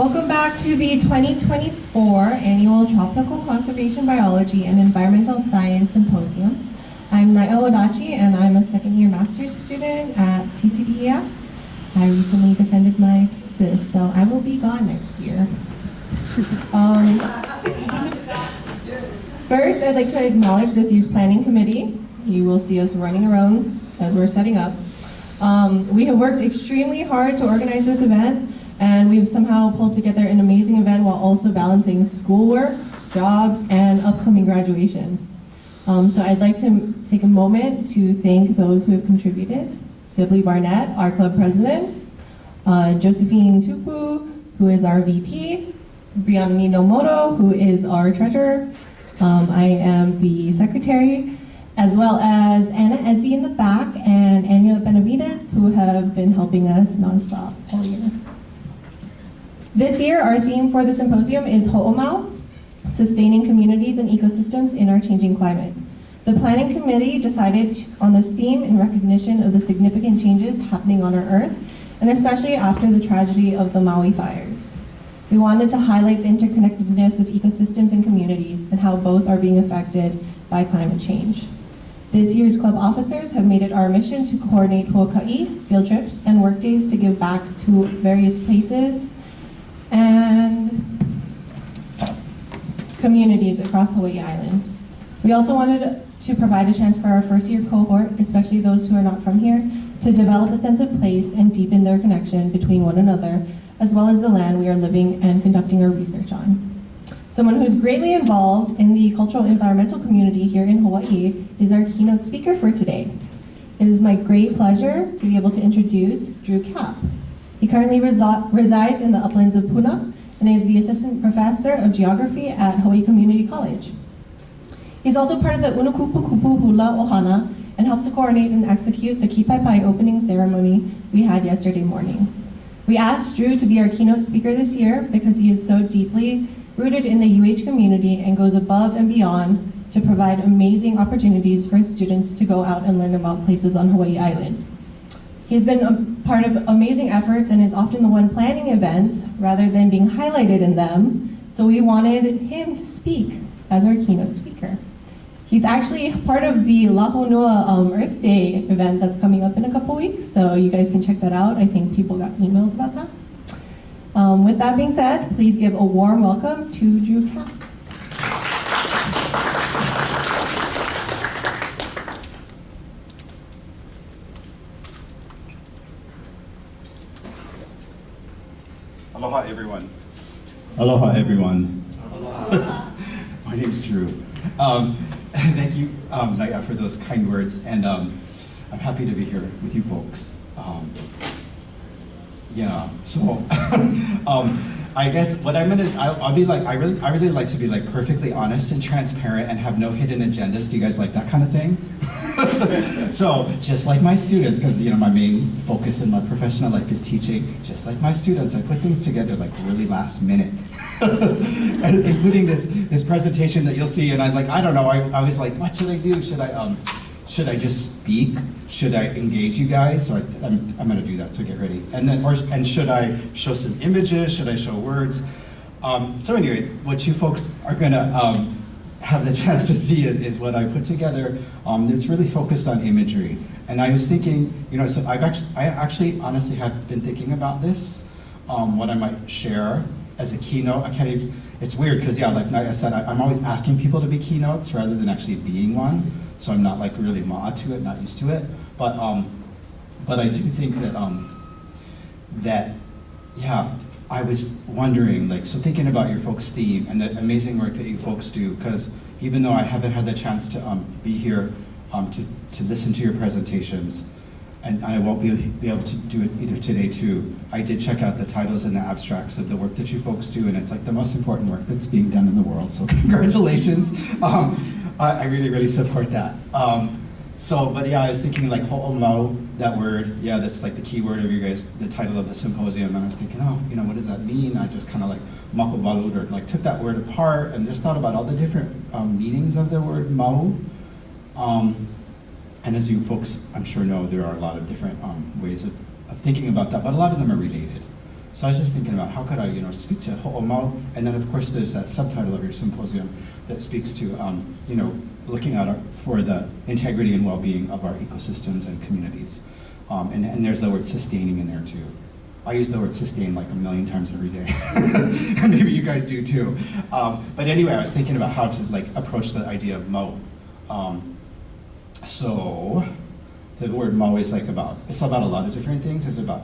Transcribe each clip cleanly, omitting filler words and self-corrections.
Welcome back to the 2024 Annual Tropical Conservation Biology and Environmental Science Symposium. I'm Naia Wadachi, and I'm a second-year master's student at TCBES. I recently defended my thesis, so I will be gone next year. First, I'd like to acknowledge this year's planning committee. You will see us running around as we're setting up. We have worked extremely hard to organize this event, and we've somehow pulled together an amazing event while also balancing schoolwork, jobs, and upcoming graduation. So I'd like to take a moment to thank those who have contributed. Sibley Barnett, our club president, Josephine Tupu, who is our VP, Brianna Nomoto, who is our treasurer. I am the secretary, as well as Anna Ezzi in the back and Anya Benavides, who have been helping us nonstop all year. This year, our theme for the symposium is Ho'omau, Sustaining Communities and Ecosystems in Our Changing Climate. The planning committee decided on this theme in recognition of the significant changes happening on our Earth, and especially after the tragedy of the Maui fires. We wanted to highlight the interconnectedness of ecosystems and communities and how both are being affected by climate change. This year's club officers have made it our mission to coordinate huaka'i, field trips, and work days to give back to various places and communities across Hawaii Island. We also wanted to provide a chance for our first-year cohort, especially those who are not from here, to develop a sense of place and deepen their connection between one another, as well as the land we are living and conducting our research on. Someone who's greatly involved in the cultural environmental community here in Hawaii is our keynote speaker for today. It is my great pleasure to be able to introduce Drew Kapp. He currently resides in the uplands of Puna and is the assistant professor of geography at Hawaii Community College. He's also part of the Unukupu Kupu Hula Ohana and helped to coordinate and execute the Kipaipai opening ceremony we had yesterday morning. We asked Drew to be our keynote speaker this year because he is so deeply rooted in the UH community and goes above and beyond to provide amazing opportunities for students to go out and learn about places on Hawaii Island. He's been a part of amazing efforts and is often the one planning events rather than being highlighted in them, so we wanted him to speak as our keynote speaker. He's actually part of the Lahonua Earth Day event that's coming up in a couple weeks, so you guys can check that out. I think people got emails about that. With that being said, please give a warm welcome to Drew Kapp. Aloha, everyone. Aloha, everyone. Aloha. My name's Drew. Thank you, Naia, for those kind words, and I'm happy to be here with you folks. So I guess what I'm gonna, I'll be like, I really like to be like perfectly honest and transparent and have no hidden agendas. Do you guys like that kind of thing? So just like my students, because my main focus in my professional life is teaching, just like my students, I put things together like really last minute. And including this presentation that you'll see, and I'm like, I don't know, I was like, what should I do? Should I just speak? Should I engage you guys? So I'm gonna do that, so get ready. And then, should I show some images? Should I show words? So anyway, what you folks are gonna have the chance to see is what I put together. It's really focused on imagery. And I was thinking, so I actually honestly have been thinking about this, what I might share as a keynote. It's weird because like I said, I'm always asking people to be keynotes rather than actually being one. So I'm not like really ma'a to it, not used to it. But I do think that I was wondering, so thinking about your folks' theme and the amazing work that you folks do, because even though I haven't had the chance to be here to listen to your presentations, and I won't be able to do it either today too, I did check out the titles and the abstracts of the work that you folks do, and it's like the most important work that's being done in the world, so congratulations. I really, really support that. But I was thinking like ho'omau, that word, that's like the key word of you guys, the title of the symposium, and I was thinking, what does that mean? I just kind of like makubalud, or like took that word apart and just thought about all the different meanings of the word mau. And as you folks, I'm sure know, there are a lot of different ways of thinking about that, but a lot of them are related. So I was just thinking about how could I, speak to ho'omau, and then of course there's that subtitle of your symposium that speaks to, looking out for the integrity and well-being of our ecosystems and communities. And there's the word sustaining in there too. I use the word sustain like a million times every day. And maybe you guys do too. But anyway, I was thinking about how to like approach the idea of mau. So the word mau is it's about a lot of different things. It's about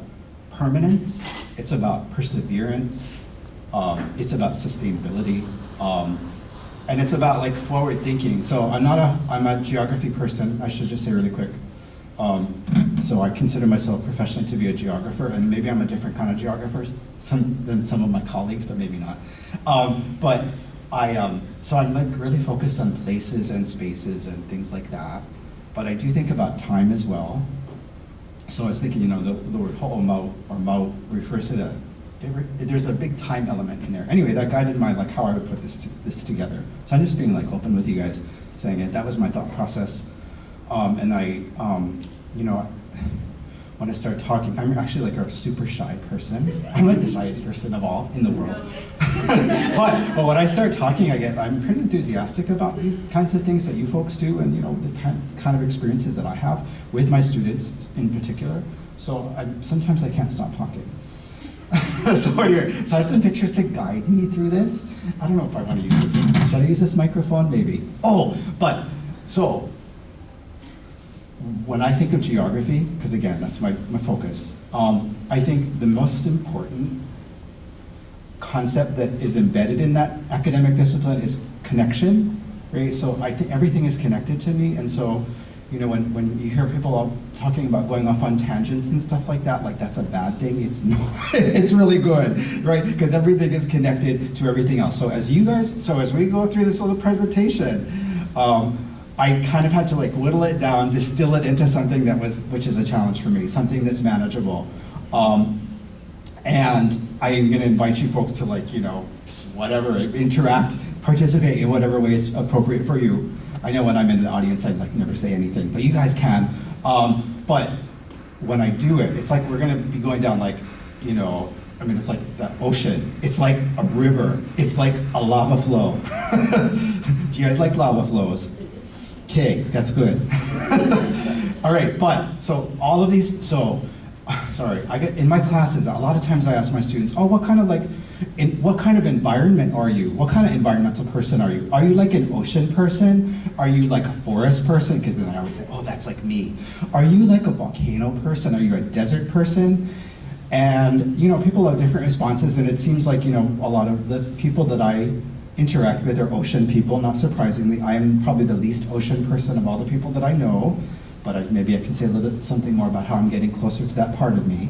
permanence, it's about perseverance, it's about sustainability, and it's about like forward thinking. So I'm a geography person, I should just say really quick. So I consider myself professionally to be a geographer, and maybe I'm a different kind of geographer than some of my colleagues, but maybe not. So I'm like really focused on places and spaces and things like that, but I do think about time as well. So I was thinking, the word ho'omau or mau refers to there's a big time element in there. Anyway, that guided my how I would put this together. So I'm just being like open with you guys, saying it. That was my thought process. And I, when I start talking, I'm actually like a super shy person. I'm like the shyest person of all in the world. but when I start talking, I'm pretty enthusiastic about these kinds of things that you folks do, and the kind of experiences that I have with my students in particular. So sometimes I can't stop talking. So anyway, so I have some pictures to guide me through this. I don't know if I want to use this. Should I use this microphone? Maybe. So when I think of geography, because again, that's my focus, I think the most important concept that is embedded in that academic discipline is connection, right? So I think everything is connected to me, and so, when you hear people talking about going off on tangents and stuff like that's a bad thing. It's not, it's really good, right? Because everything is connected to everything else. So as we go through this little presentation, I kind of had to whittle it down, distill it into something which is a challenge for me, something that's manageable. And I am going to invite you folks to whatever, interact, participate in whatever way is appropriate for you. I know when I'm in the audience, I never say anything, but you guys can. But when I do it, it's like we're going to be going down it's like the ocean. It's like a river. It's like a lava flow. Do you guys like lava flows? Okay, that's good. All right, so all of these, sorry, in my classes, a lot of times I ask my students, what kind of environment are you? What kind of environmental person are you? Are you like an ocean person? Are you like a forest person? Because then I always say, that's like me. Are you like a volcano person? Are you a desert person? And people have different responses, and it seems like a lot of the people that I interact with are ocean people. Not surprisingly, I am probably the least ocean person of all the people that I know, but maybe I can say something more about how I'm getting closer to that part of me.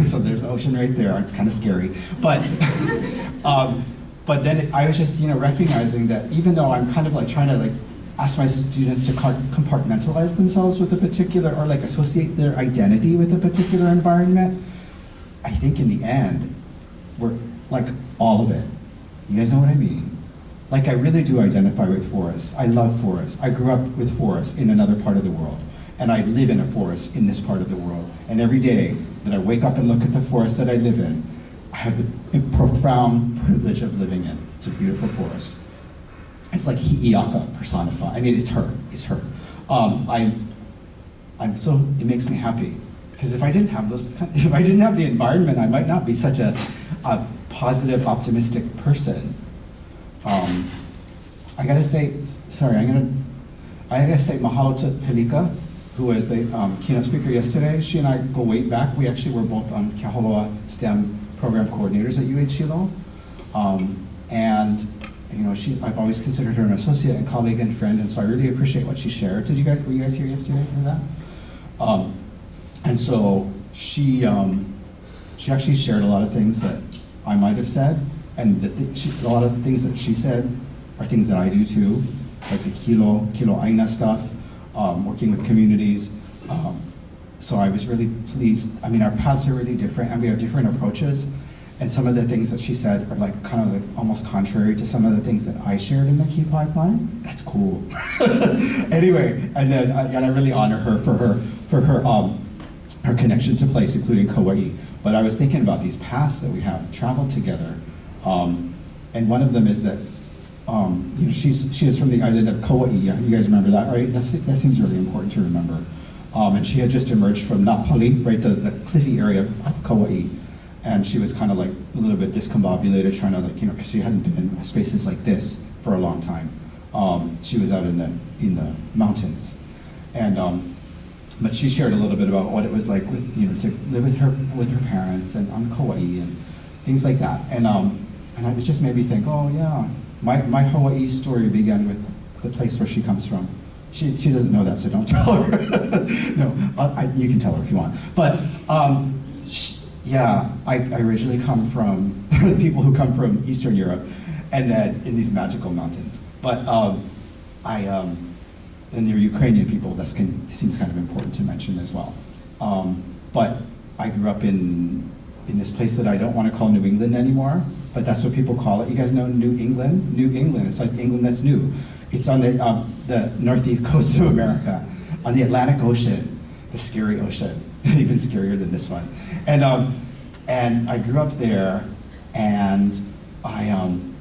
So there's the ocean right there. It's kind of scary, but then I was just recognizing that even though I'm kind of trying to ask my students to compartmentalize themselves with a particular, or associate their identity with a particular environment, I think in the end we're all of it. You guys know what I mean? I really do identify with forests. I love forests. I grew up with forests in another part of the world, and I live in a forest in this part of the world. And every day that I wake up and look at the forest that I live in, I have the profound privilege of living in. It's a beautiful forest. It's like Hi'iaka personified. I mean, it's her. It makes me happy, because if I didn't have the environment, I might not be such a positive, optimistic person. I gotta say mahalo to Pelika, who was the keynote speaker yesterday. She and I go way back. We actually were both Keaholoa STEM program coordinators at UH Hilo. And I've always considered her an associate and colleague and friend, and so I really appreciate what she shared. Were you guys here yesterday for that? And so she actually shared a lot of things that I might have said, and a lot of the things that she said are things that I do too, like the Kilo Aina stuff, working with communities. So I was really pleased. I mean, our paths are really different, and we have different approaches, and some of the things that she said are kind of almost contrary to some of the things that I shared in the Key Pipeline. That's cool. Anyway, and I really honor her for her her connection to place, including Kauai. But I was thinking about these paths that we have traveled together, and one of them is that she is from the island of Kauai. Yeah, you guys remember that, right? That seems really important to remember. And she had just emerged from Napali, right, the cliffy area of Kauai, and she was kind of like a little bit discombobulated, trying to because she hadn't been in spaces like this for a long time. She was out in the mountains, and but she shared a little bit about what it was like with, to live with her parents and on Kauai and things like that. And it just made me think, oh yeah, my Hawaii story began with the place where she comes from. She doesn't know that, so don't tell her. No, you can tell her if you want. But yeah, I originally come from people who come from Eastern Europe, and then in these magical mountains. But and they're Ukrainian people. That seems kind of important to mention as well. But I grew up in this place that I don't want to call New England anymore, but that's what people call it. You guys know New England? New England. It's like England that's new. It's on the northeast coast of America, on the Atlantic Ocean, the scary ocean, even scarier than this one. And I grew up there, and I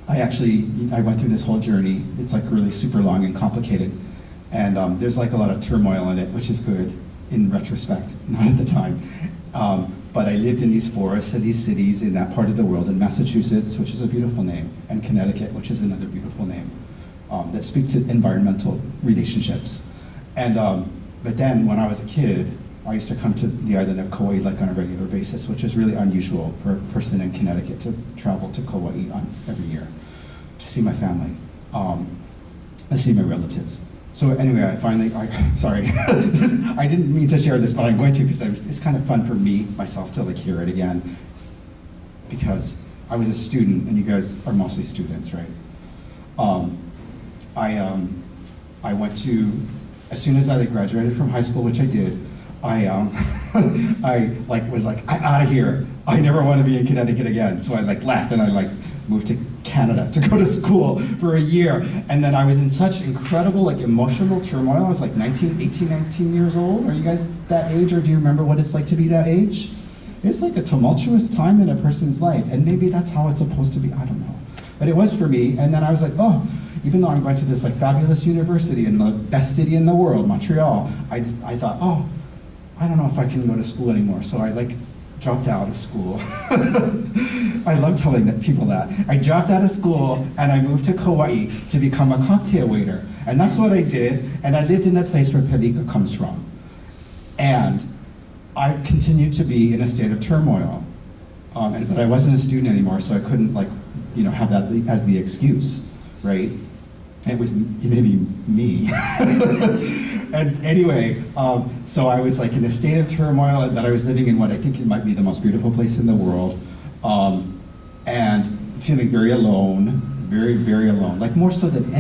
went through this whole journey. It's like really super long and complicated, and there's like a lot of turmoil in it, which is good in retrospect, not at the time. But I lived in these forests and these cities in that part of the world, in Massachusetts, which is a beautiful name, and Connecticut, which is another beautiful name, that speak to environmental relationships. And but then when I was a kid, I used to come to the island of Kauai like on a regular basis, which is really unusual for a person in Connecticut to travel to Kauai every year to see my family, and see my relatives. So anyway, sorry, I didn't mean to share this, but I'm going to because it's kind of fun for me, myself, to like hear it again, because I was a student, and you guys are mostly students, right? I went to, as soon as I graduated from high school, which I did, I was like, I'm out of here. I never want to be in Connecticut again. So I left, and I moved to Canada to go to school for a year. And then I was in such incredible emotional turmoil. I was 18, 19 years old. Are you guys that age, or do you remember what it's like to be that age? It's like a tumultuous time in a person's life, and maybe that's how it's supposed to be, I don't know. But it was for me, and then I was like, oh, even though I'm going to this fabulous university in the best city in the world, Montreal, I thought, oh, I don't know if I can go to school anymore. So I dropped out of school. I love telling people that. I dropped out of school and I moved to Kauai to become a cocktail waiter. And that's what I did, and I lived in the place where Pelika comes from. And I continued to be in a state of turmoil. But I wasn't a student anymore, so I couldn't have that as the excuse, right? It was maybe me. And anyway, so I was in a state of turmoil, and that I was living in what I think it might be the most beautiful place in the world, and feeling very alone, very, very alone. More so than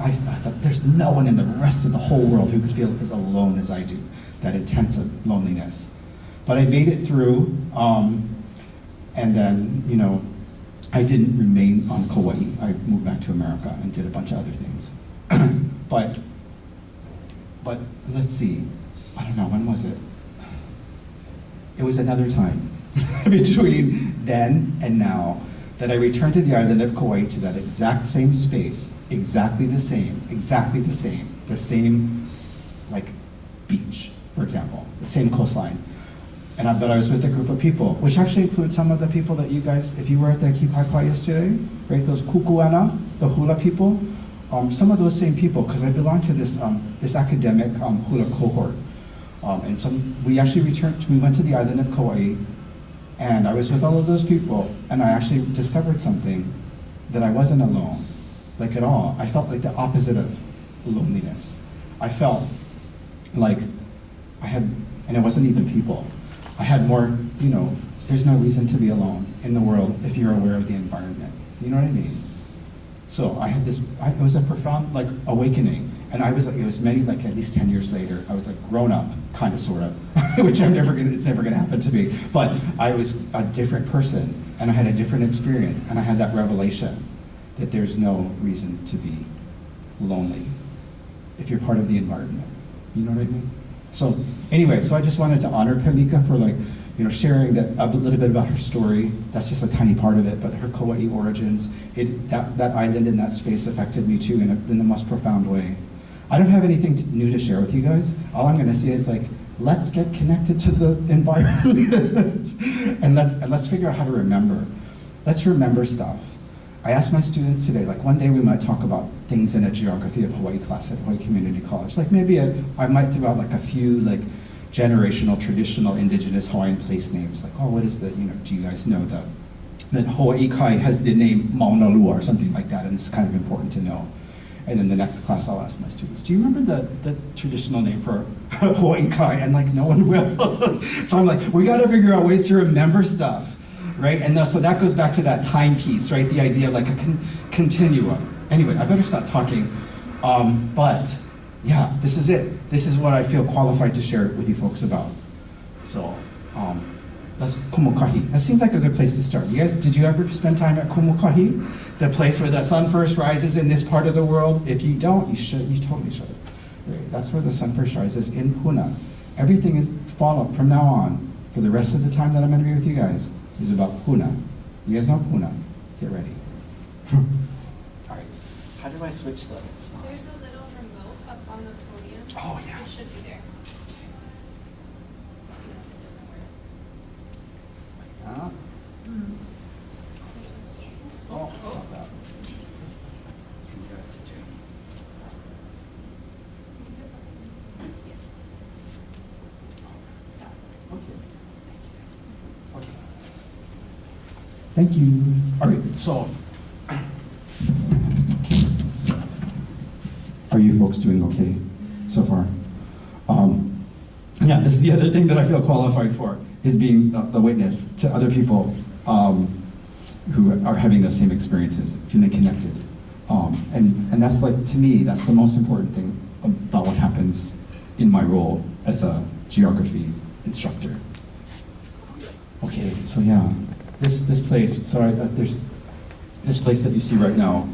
I thought there's no one in the rest of the whole world who could feel as alone as I do, that intense of loneliness. But I made it through, and then, I didn't remain on Kauai. I moved back to America and did a bunch of other things. But let's see, I don't know, when was it? It was another time between then and now that I returned to the island of Kauai, to that exact same space, exactly the same, the same beach, for example, the same coastline. But I was with a group of people, which actually includes some of the people that you guys, if you were at the Kipaikwa yesterday, right, those kukuana, the hula people, some of those same people, because I belong to this academic hula cohort. And so we actually we went to the island of Kauai, and I was with all of those people, and I actually discovered something, that I wasn't alone, at all. I felt like the opposite of loneliness. I felt like I had, and it wasn't even people, I had more, there's no reason to be alone in the world if you're aware of the environment. You know what I mean? So I had this, it was a profound awakening. And it was many, at least 10 years later, I was grown up, kind of, sort of, which it's never gonna happen to me. But I was a different person, and I had a different experience, and I had that revelation that there's no reason to be lonely if you're part of the environment. You know what I mean? So anyway, so I just wanted to honor Pelika for like, sharing a little bit about her story. That's just a tiny part of it, but her Kauai origins, that island in that space affected me too in the most profound way. I don't have anything new to share with you guys. All I'm going to say is like, let's get connected to the environment and let's figure out how to remember. Let's remember stuff. I asked my students today, like one day we might talk about things in a geography of Hawaii class at Hawaii Community College. Like maybe I might throw out like a few like generational, traditional, indigenous Hawaiian place names. Like, oh, what is the, do you guys know that Hawaii Kai has the name Maunalua or something like that, and it's kind of important to know. And then the next class I'll ask my students, do you remember the traditional name for Hawaii Kai? And like, no one will. So I'm like, we gotta figure out ways to remember stuff, right? And so that goes back to that timepiece, right? The idea of like a continuum. Anyway, I better stop talking. But yeah, this is it. This is what I feel qualified to share with you folks about. So that's Kumukahi. That seems like a good place to start. You guys, did you ever spend time at Kumukahi? The place where the sun first rises in this part of the world? If you don't, you should. You totally should. Right. That's where the sun first rises in Puna. Everything is followed from now on, for the rest of the time that I'm going to be with you guys, is about Puna. You guys know Puna? Get ready. All right. How do I switch the slide? There's a little remote up on the podium. Oh, yeah. It should be there. Like that. Oh, not that. Let's do that to two. Okay. Okay. Thank you. All right, so. Are you folks doing okay so far? Yeah, this is the other thing that I feel qualified for, is being the witness to other people who are having those same experiences, feeling connected. And that's like, to me, that's the most important thing about what happens in my role as a geography instructor. Okay, so yeah, this place, so there's this place that you see right now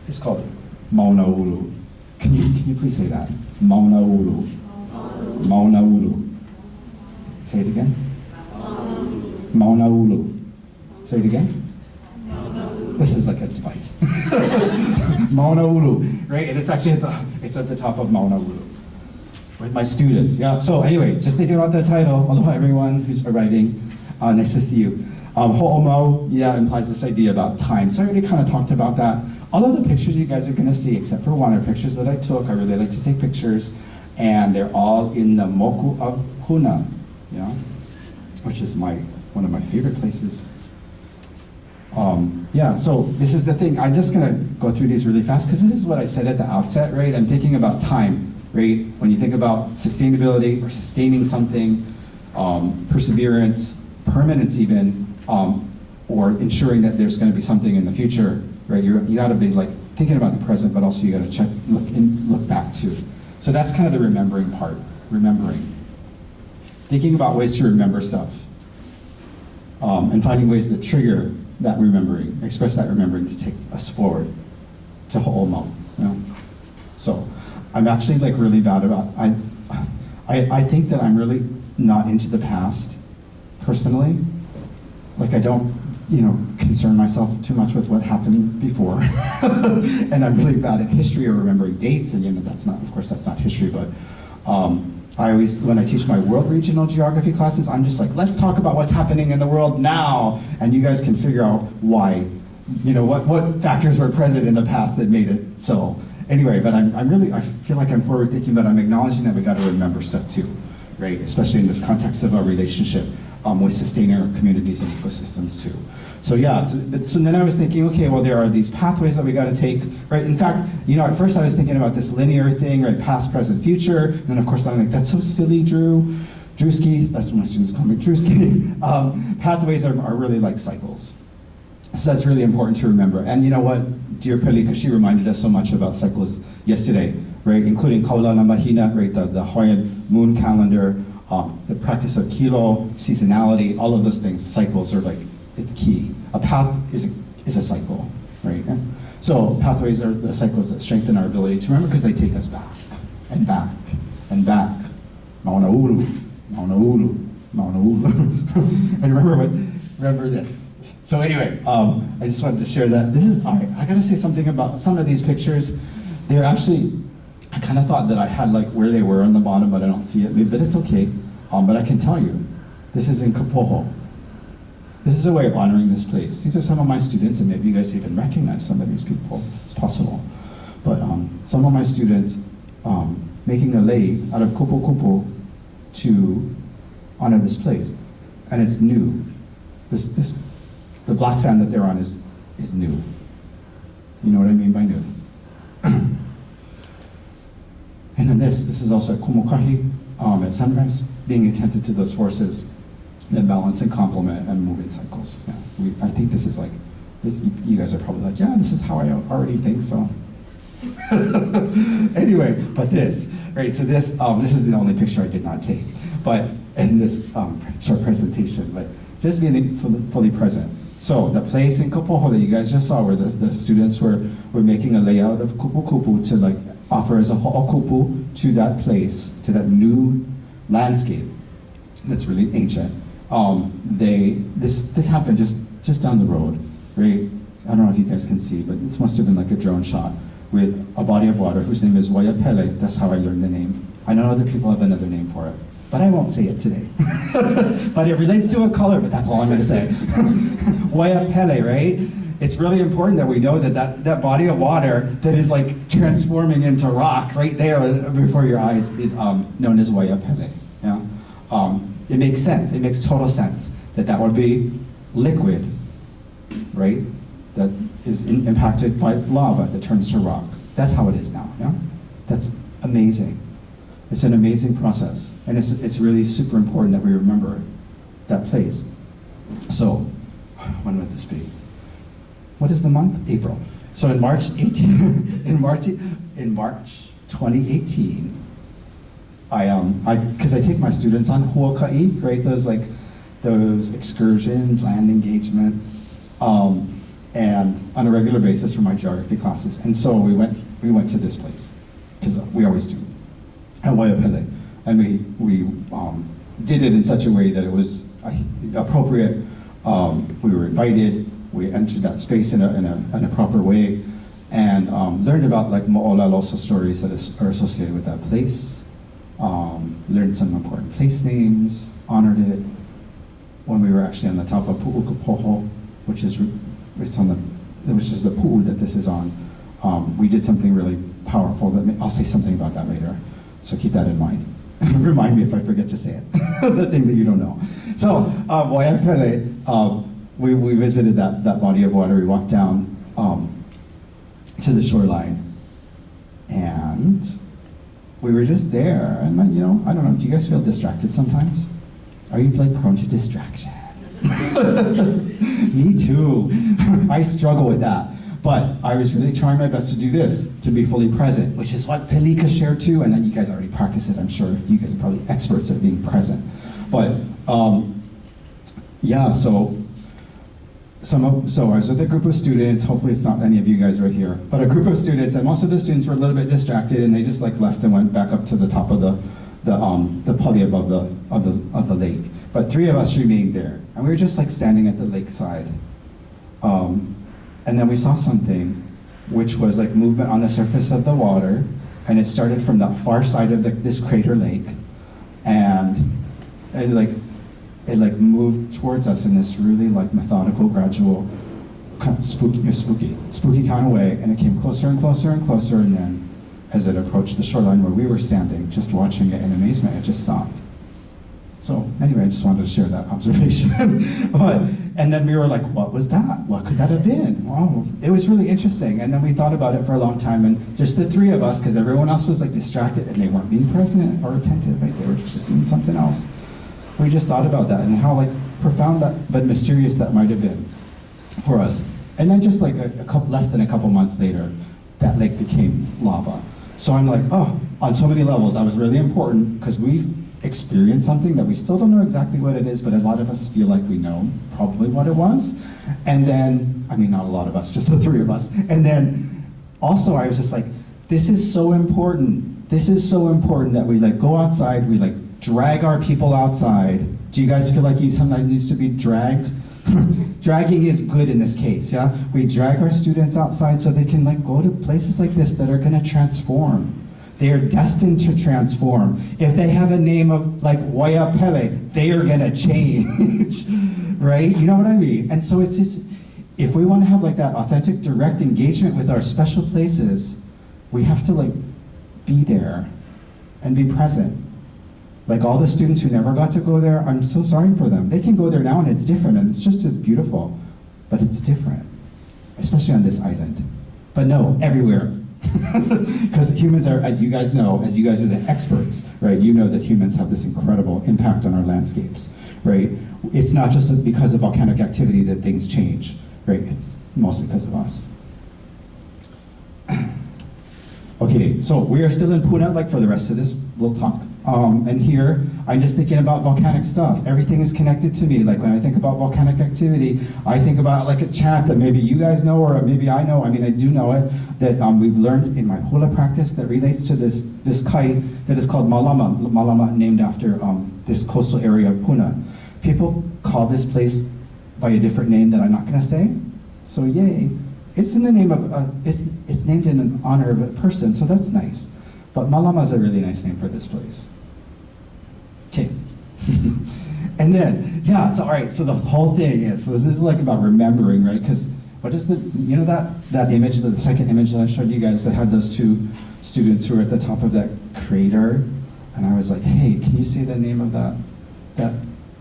is called Maunaulu. Can you please say that? Maunaulu. Maunaulu. Say it again. Maunaulu. Say it again. This is like a device. Maunaulu, right? And it's actually at the top of Maunaulu with my students. Yeah. So anyway, just thinking about the title. Aloha, everyone who's arriving. Nice to see you. Ho'omau, yeah, implies this idea about time. So I already kind of talked about that. All of the pictures you guys are going to see, except for one, are pictures that I took. I really like to take pictures, and they're all in the Moku of Puna, which is one of my favorite places. Yeah, so this is the thing. I'm just going to go through these really fast because this is what I said at the outset, right? I'm thinking about time, right? When you think about sustainability or sustaining something, perseverance, permanence even, or ensuring that there's going to be something in the future, right? You got to be like thinking about the present, but also you got to look back too. So that's kind of the remembering part, remembering. Thinking about ways to remember stuff, and finding ways that trigger that remembering, express that remembering to take us forward to ho'omau. So I'm actually like really bad about, I think that I'm really not into the past personally. Like I don't, concern myself too much with what happened before. And I'm really bad at history or remembering dates, and that's not, of course that's not history, but I always, when I teach my world regional geography classes, I'm just like, let's talk about what's happening in the world now, and you guys can figure out why, what factors were present in the past that made it so. Anyway, but I feel like I'm forward thinking, but I'm acknowledging that we got to remember stuff too, right? Especially in this context of our relationship with sustaining our communities and ecosystems too. So yeah, so then I was thinking, okay, well there are these pathways that we got to take, right? In fact, at first I was thinking about this linear thing, right? Past, present, future, and then of course I'm like, that's so silly, Drewski, that's what my students call me, Drewski. Pathways are really like cycles. So that's really important to remember. And you know what, dear Pelika, she reminded us so much about cycles yesterday, right? Including Kaulana Mahina, right? The Hawaiian moon calendar, the practice of kilo, seasonality, all of those things, cycles are like, it's key. A path is a cycle, right? So pathways are the cycles that strengthen our ability to remember because they take us back and back and back Mauna Ulu, Mauna Ulu, Mauna Ulu. And remember this. So anyway, I just wanted to share that. This is, I gotta say something about some of these pictures. They're actually, I kind of thought that I had like where they were on the bottom, but I don't see it, but it's okay. But I can tell you, this is in Kapoho. This is a way of honoring this place. These are some of my students, and maybe you guys even recognize some of these people. It's possible. But some of my students making a lei out of kupu kupu to honor this place. And it's new. The black sand that they're on is new. You know what I mean by new? And then this is also at Kumukahi at sunrise, being attentive to those forces that balance and complement and move in cycles. Yeah, I think this is like, you guys are probably like, yeah, this is how I already think, so. Anyway, but this, right, so this is the only picture I did not take, but in this short presentation, but just being fully present. So the place in Kapoho that you guys just saw where the students were making a layout of kupu kupu to like offer as a ho'okupu to that place, to that new landscape that's really ancient. This happened just down the road, right? I don't know if you guys can see, but this must have been like a drone shot with a body of water whose name is Waiapele. That's how I learned the name. I know other people have another name for it, but I won't say it today. But it relates to a color, but that's all I'm going to say. Waiapele, right? It's really important that we know that body of water that is like transforming into rock right there before your eyes is known as Waiapele. Yeah? It makes sense. It makes total sense that would be liquid, right? That is impacted by lava that turns to rock. That's how it is now. Yeah? That's amazing. It's an amazing process, and it's really super important that we remember that place. So, when would this be? What is the month? April. So in March 2018, because I take my students on huaka'i, right? Those excursions, land engagements, and on a regular basis for my geography classes. And so we went to this place because we always do at Waiapele, and we did it in such a way that it was appropriate. We were invited. We entered that space in a proper way, and learned about like mo'olalosa stories that are associated with that place. Learned some important place names, honored it. When we were actually on the top of Pu'ukapoho, which is the pu'u that this is on, we did something really powerful. I'll say something about that later, so keep that in mind. Remind me if I forget to say it, the thing that you don't know. So, Waiapele, we visited that body of water. We walked down to the shoreline, and we were just there. And I don't know. Do you guys feel distracted sometimes? Are you like prone to distraction? Me too. I struggle with that. But I was really trying my best to do this, to be fully present, which is what Pelika shared too, and then you guys already practice it, I'm sure. You guys are probably experts at being present. But yeah, so I was with a group of students. Hopefully it's not any of you guys right here, but a group of students, and most of the students were a little bit distracted, and they just like left and went back up to the top of the pulley above the lake. But 3 of us remained there, and we were just like standing at the lakeside. And then we saw something, which was like movement on the surface of the water, and it started from the far side of this crater lake, and it moved towards us in this really like methodical, gradual, kind of spooky kind of way, and it came closer and closer and closer, and then as it approached the shoreline where we were standing, just watching it in amazement, it just stopped. So anyway, I just wanted to share that observation. And then we were like, what was that? What could that have been? Wow, it was really interesting. And then we thought about it for a long time, and just the 3 of us, because everyone else was like distracted and they weren't being present or attentive, right? They were just doing something else. We just thought about that and how like profound that, but mysterious that might have been for us. And then just like less than a couple months later, that lake became lava. So I'm like, oh, on so many levels, that was really important because we've experienced something that we still don't know exactly what it is, but a lot of us feel like we know probably what it was. And then, I mean, not a lot of us, just the 3 of us. And then also I was just like, this is so important. This is so important that we like go outside, we like drag our people outside. Do you guys feel like you sometimes needs to be dragged? Dragging is good in this case, yeah? We drag our students outside so they can like go to places like this that are gonna transform. They are destined to transform. If they have a name of like Waya Pele, they are gonna change, right? You know what I mean? And so it's just, if we wanna have like that authentic, direct engagement with our special places, we have to like be there and be present. Like all the students who never got to go there, I'm so sorry for them. They can go there now and it's different and it's just as beautiful, but it's different, especially on this island. But no, everywhere. Because humans are, as you guys know, as you guys are the experts, right? You know that humans have this incredible impact on our landscapes, right? It's not just because of volcanic activity that things change, right? It's mostly because of us. Okay, so we are still in Puna, like for the rest of this little talk. And here, I'm just thinking about volcanic stuff. Everything is connected to me. Like when I think about volcanic activity, I think about like a chant that maybe you guys know, or maybe I know, I mean, I do know it, that we've learned in my hula practice that relates to this kai that is called Malama. Malama named after this coastal area of Puna. People call this place by a different name that I'm not gonna say, so yay. It's in the name of, it's named in honor of a person, so that's nice. But Malama is a really nice name for this place. Okay. And then, yeah, so all right, so the whole thing is, so this is like about remembering, right? Because what is the, you know that image, the second image that I showed you guys that had those two students who were at the top of that crater? And I was like, hey, can you say the name of that,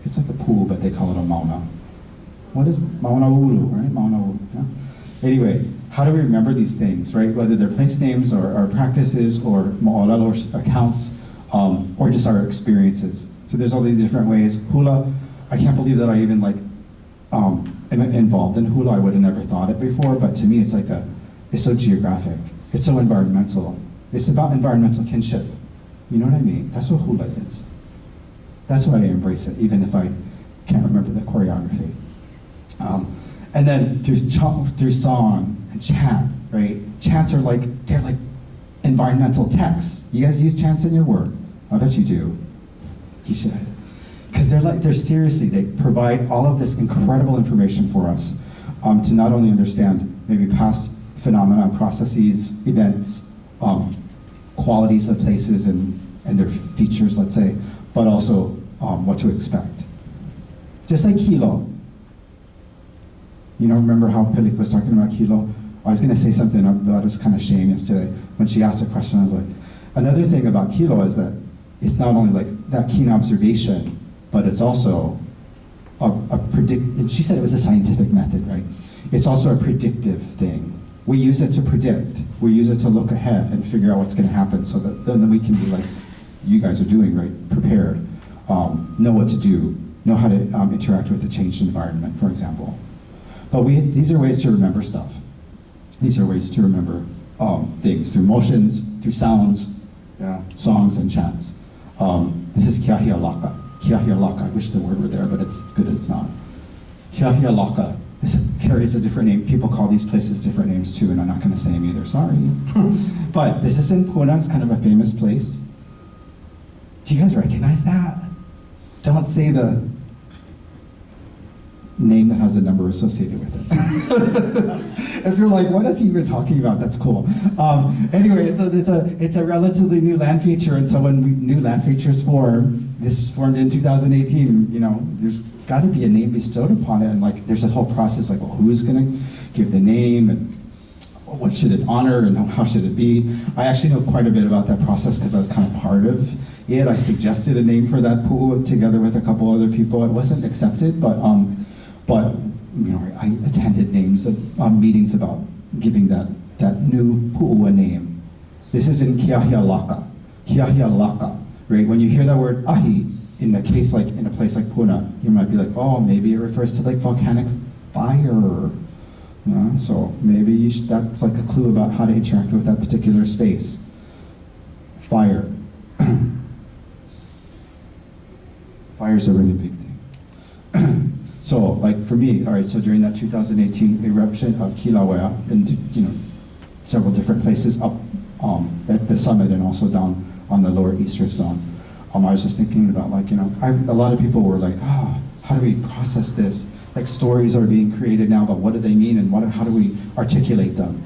it's like a pool, but they call it a mauna. What is Mauna Ulu, right? Mauna Ulu, yeah? Anyway, how do we remember these things, right? Whether they're place names or practices or mo'olelo or accounts, or just our experiences. So there's all these different ways. Hula, I can't believe that I even like am involved in hula. I would have never thought it before, but to me it's like it's so geographic. It's so environmental. It's about environmental kinship. You know what I mean? That's what hula is. That's why I embrace it, even if I can't remember the choreography. And then through song and chant, right? Chants are like, they're like environmental texts. You guys use chants in your work? I bet you do. You should. Because they're seriously, they provide all of this incredible information for us to not only understand maybe past phenomena, processes, events, qualities of places and their features, let's say, but also what to expect. Just like Kilo. You know, remember how Pelik was talking about Kilo? I was going to say something about his kind of shame yesterday. When she asked a question, I was like, another thing about Kilo is that it's not only like that keen observation, but it's also and she said it was a scientific method, right? It's also a predictive thing. We use it to predict. We use it to look ahead and figure out what's going to happen so that then we can be like, you guys are doing, right? Prepared, know what to do, know how to interact with the changed environment, for example. But these are ways to remember stuff. These are ways to remember things through motions, through sounds, yeah, songs and chants. This is Kiahia Laka. Kiahia Laka, I wish the word were there, but it's good it's not. Kiahia Laka, this carries a different name. People call these places different names too, and I'm not gonna say them either, sorry. But this is in Puna, it's kind of a famous place. Do you guys recognize that? Don't say the name that has a number associated with it. If you're like, what is he even talking about? That's cool. Anyway, it's a relatively new land feature, and so when new land features form, this formed in 2018. You know, there's got to be a name bestowed upon it, and like there's this whole process, like, well, who's gonna give the name, and what should it honor, and how should it be? I actually know quite a bit about that process because I was kind of part of it. I suggested a name for that pool together with a couple other people. It wasn't accepted, but you know, I attended meetings about giving that new pu'u a name. This is in Kiahia Laka. Kiahia Laka, right? When you hear that word ahi, in a place like Puna, you might be like, oh, maybe it refers to like volcanic fire. You know? So maybe that's like a clue about how to interact with that particular space. Fire. Fire's a really big thing. So, like for me, all right, so during that 2018 eruption of Kilauea, and you know, several different places up at the summit and also down on the lower east rift zone, I was just thinking about like, a lot of people were like, how do we process this? Like stories are being created now, but what do they mean and how do we articulate them?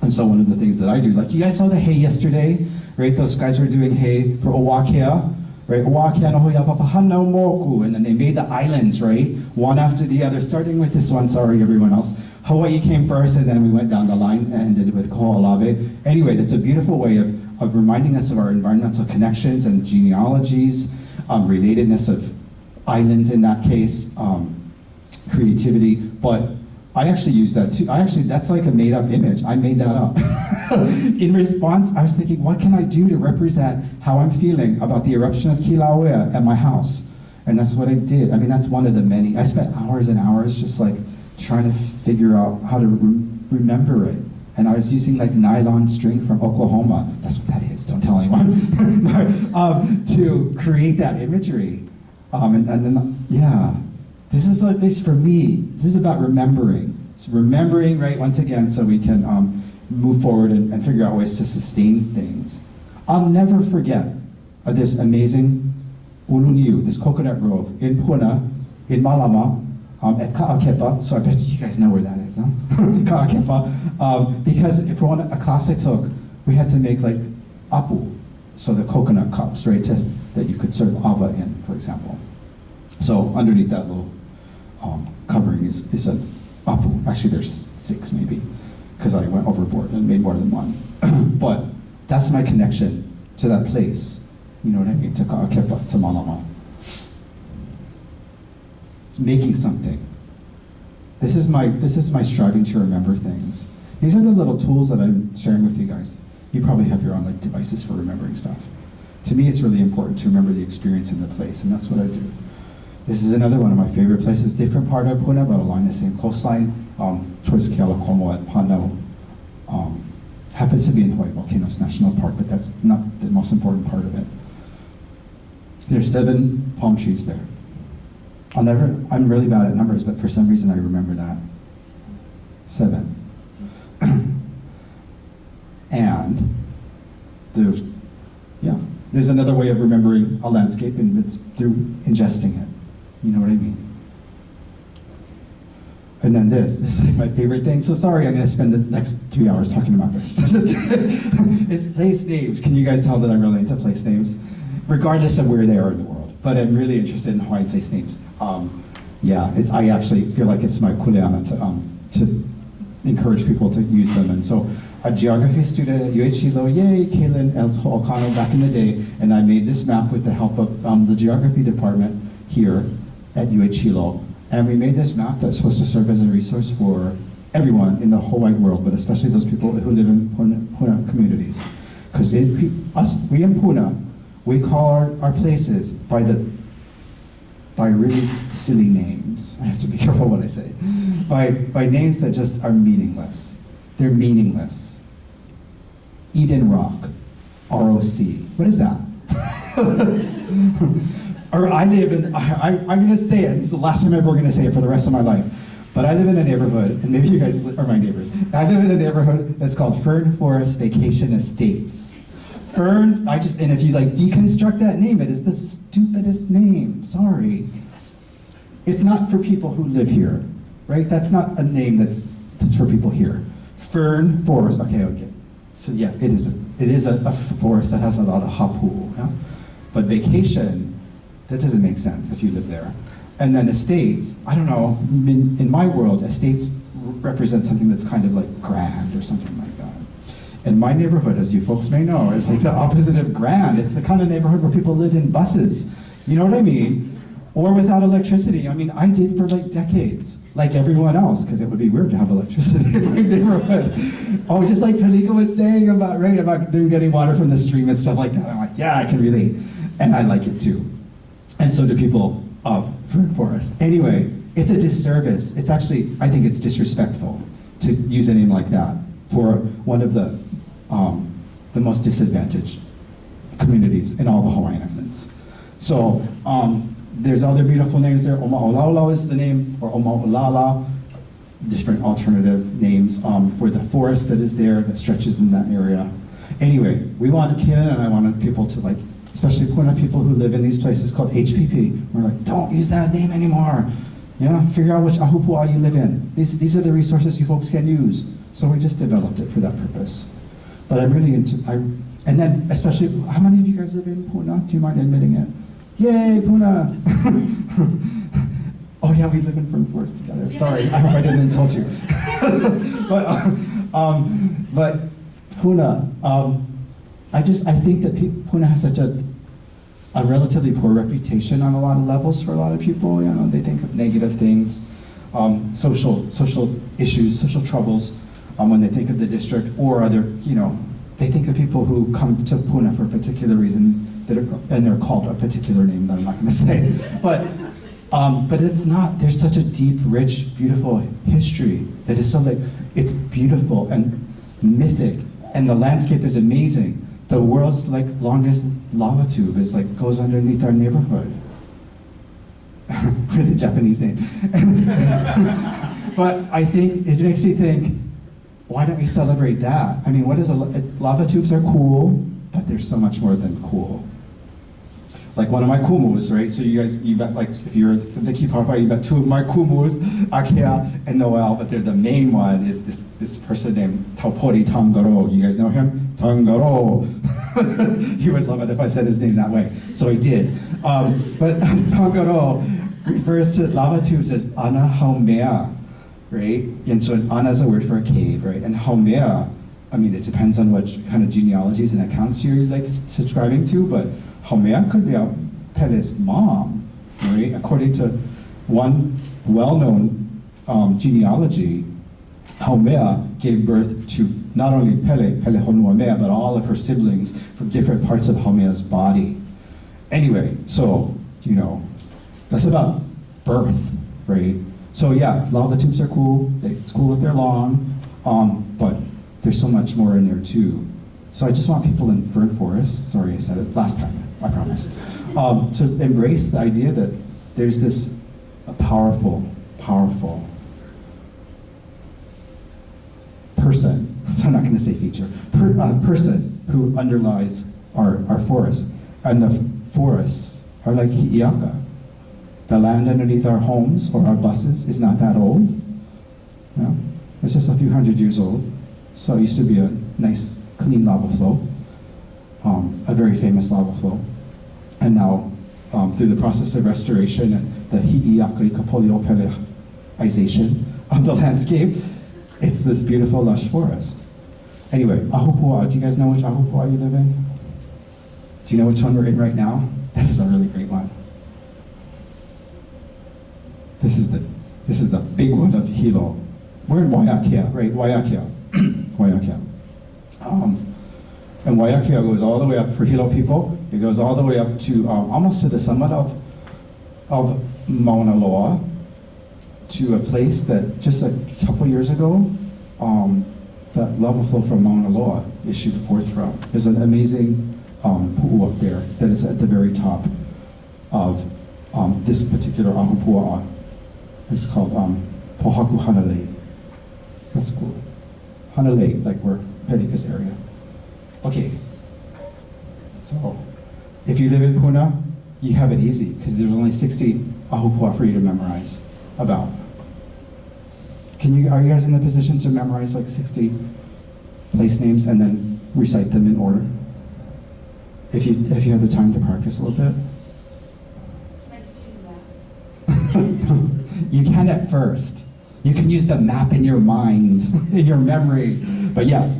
And so one of the things that I do, like you guys saw the hay yesterday, right? Those guys were doing hay for Oakia, right? Oakia no hoya papahana moku, and then they made the islands, right? One after the other, starting with this one, sorry everyone else. Hawaii came first, and then we went down the line and ended with Ko'olave. Anyway, that's a beautiful way of reminding us of our environmental connections and genealogies, relatedness of islands in that case, creativity, but I actually use that too. That's like a made up image. I made that up. In response, I was thinking, what can I do to represent how I'm feeling about the eruption of Kilauea at my house? And that's what I did. I mean, that's one of the many. I spent hours and hours just like trying to figure out how to remember it. And I was using like nylon string from Oklahoma. That's what that is, don't tell anyone. To create that imagery. And then, yeah. This is like this for me. This is about remembering. It's remembering, right, once again, so we can move forward and figure out ways to sustain things. I'll never forget this amazing uluniu, this coconut grove in Puna, in Malama, at Ka'akepa. So I bet you guys know where that is, huh? Ka'akepa. Because for a class I took, we had to make like apu, so the coconut cups, right, that you could serve ava in, for example. So underneath that little covering is an apu. Actually, there's 6 maybe, because I went overboard and made more than one. But that's my connection to that place. You know what I mean? To Ka'akepa, to Malama. It's making something. This is my striving to remember things. These are the little tools that I'm sharing with you guys. You probably have your own like devices for remembering stuff. To me, it's really important to remember the experience in the place, and that's what I do. This is another one of my favorite places, different part of Puna, but along the same coastline, towards Kealakomo at Pano. Happens to be in Hawaii Volcanoes National Park, but that's not the most important part of it. There's 7 palm trees there. I'm really bad at numbers, but for some reason I remember that. 7. And there's another way of remembering a landscape, and it's through ingesting it. You know what I mean? And then this is like my favorite thing. So sorry, I'm gonna spend the next 3 hours talking about this. It's place names. Can you guys tell that I'm really into place names? Regardless of where they are in the world. But I'm really interested in Hawaiian place names. I actually feel like it's my kuleana to encourage people to use them. And so a geography student at UH-Hilo, yay, Kaylin O'Connell back in the day, and I made this map with the help of the geography department here at UH-Hilo. And we made this map that's supposed to serve as a resource for everyone in the whole wide world, but especially those people who live in Puna communities. Because we in Puna, we call our places by really silly names. I have to be careful what I say. By names that just are meaningless. They're meaningless. Eden Rock, ROC. What is that? Or I live in, I'm gonna say it, this is the last time I'm ever gonna say it for the rest of my life. But I live in a neighborhood, and maybe you guys are my neighbors. I live in a neighborhood that's called Fern Forest Vacation Estates. And if you like deconstruct that name, it is the stupidest name, sorry. It's not for people who live here, right? That's not a name that's for people here. Fern Forest, okay. So yeah, it is a forest that has a lot of hapu, yeah? But vacation, that doesn't make sense if you live there. And then estates, I don't know, in my world, estates represent something that's kind of like grand or something like that. And my neighborhood, as you folks may know, is like the opposite of grand. It's the kind of neighborhood where people live in buses. You know what I mean? Or without electricity. I mean, I did for like decades, like everyone else, because it would be weird to have electricity in my neighborhood. Oh, just like Pelika was saying about them getting water from the stream and stuff like that. I'm like, yeah, I can relate. And I like it too. And so do people of Fern Forest. Anyway, it's a disservice. It's actually, I think it's disrespectful to use a name like that for one of the most disadvantaged communities in all the Hawaiian Islands. So there's other beautiful names there. Oma'olaulau is the name, or Oma'olala, different alternative names for the forest that is there that stretches in that area. Anyway, Kaylin and I wanted people to like especially Puna people who live in these places called HPP. We're like, don't use that name anymore. Yeah, figure out which Ahupua you live in. These are the resources you folks can use. So we just developed it for that purpose. But I'm really into, and then especially, how many of you guys live in Puna? Do you mind admitting it? Yay, Puna! Oh yeah, we live in Fern Forest together. Sorry, I hope I didn't insult you. but Puna, I think that Puna has such a relatively poor reputation on a lot of levels for a lot of people. You know, they think of negative things, social issues, social troubles when they think of the district, or other, you know, they think of people who come to Puna for a particular reason and they're called a particular name that I'm not going to say, but it's not. There's such a deep, rich, beautiful history that is so like, it's beautiful and mythic, and the landscape is amazing. The world's like longest lava tube is like goes underneath our neighborhood. With a Japanese name. But I think it makes you think, why don't we celebrate that? I mean, lava tubes are cool, but there's so much more than cool. Like one of my kumus, right? So you got like, if you're the key papa, you got two of my kumus, Akea and Noel, but the main one is this person named Taupori Tangaro. You guys know him? Tangaro. You would love it if I said his name that way. So I did. But Tangaro refers to lava tubes as Ana Haumea, right? And so Ana is a word for a cave, right? And Haumea, I mean, it depends on what kind of genealogies and accounts you're like subscribing to, but Haumea could be Pele's mom, right? According to one well-known genealogy, Haumea gave birth to not only Pele Honuamea, but all of her siblings from different parts of Haumea's body. Anyway, so, you know, that's about birth, right? So yeah, lava tubes are cool. It's cool if they're long, but there's so much more in there too. So I just want people in Fern Forest, sorry I said it last time, I promise, to embrace the idea that there's this powerful person, so I'm not going to say feature, person who underlies our forest. And the forests are like Hi'iaka. The land underneath our homes or our buses is not that old. You know? It's just a few hundred years old. So it used to be a nice, clean lava flow, a very famous lava flow. And now, through the process of restoration and the Hi'iaka Kapolio-Peleization of the landscape, it's this beautiful, lush forest. Anyway, Ahupua, do you guys know which Ahupua you live in? Do you know which one we're in right now? This is a really great one. This is the big one of Hilo. We're in Waiakea, right? Waiakea. Waiakea. And Waiakea goes all the way up for Hilo people. It goes all the way up to almost to the summit of Mauna Loa, to a place that just a couple years ago, that lava flow from Mauna Loa issued forth from. There's an amazing pu'u up there that is at the very top of this particular Ahupua. It's called Pohaku Hanalei. That's cool. Hanalei, like we're Perika's area. Okay, so if you live in Puna, you have it easy because there's only 60 Ahupua for you to memorize about. Are you guys in the position to memorize like 60 place names and then recite them in order? If you have the time to practice a little bit? Can I just use a map? You can at first. You can use the map in your mind, in your memory. But yes.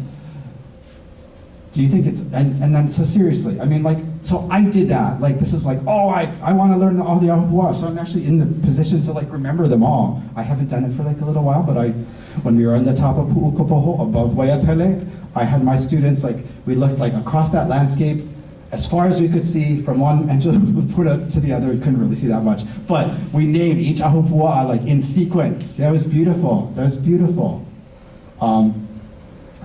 Do you think it's, and then, so seriously, I mean, like, so I did that. Like, this is like, oh, I want to learn all the Ahupua, so I'm actually in the position to, like, remember them all. I haven't done it for, like, a little while, but when we were on the top of Pu'ukopoho, above Waiapele, I had my students, like, we looked, like, across that landscape, as far as we could see, from one end of Puna to the other. We couldn't really see that much. But we named each Ahupua, like, in sequence. That was beautiful. That was beautiful.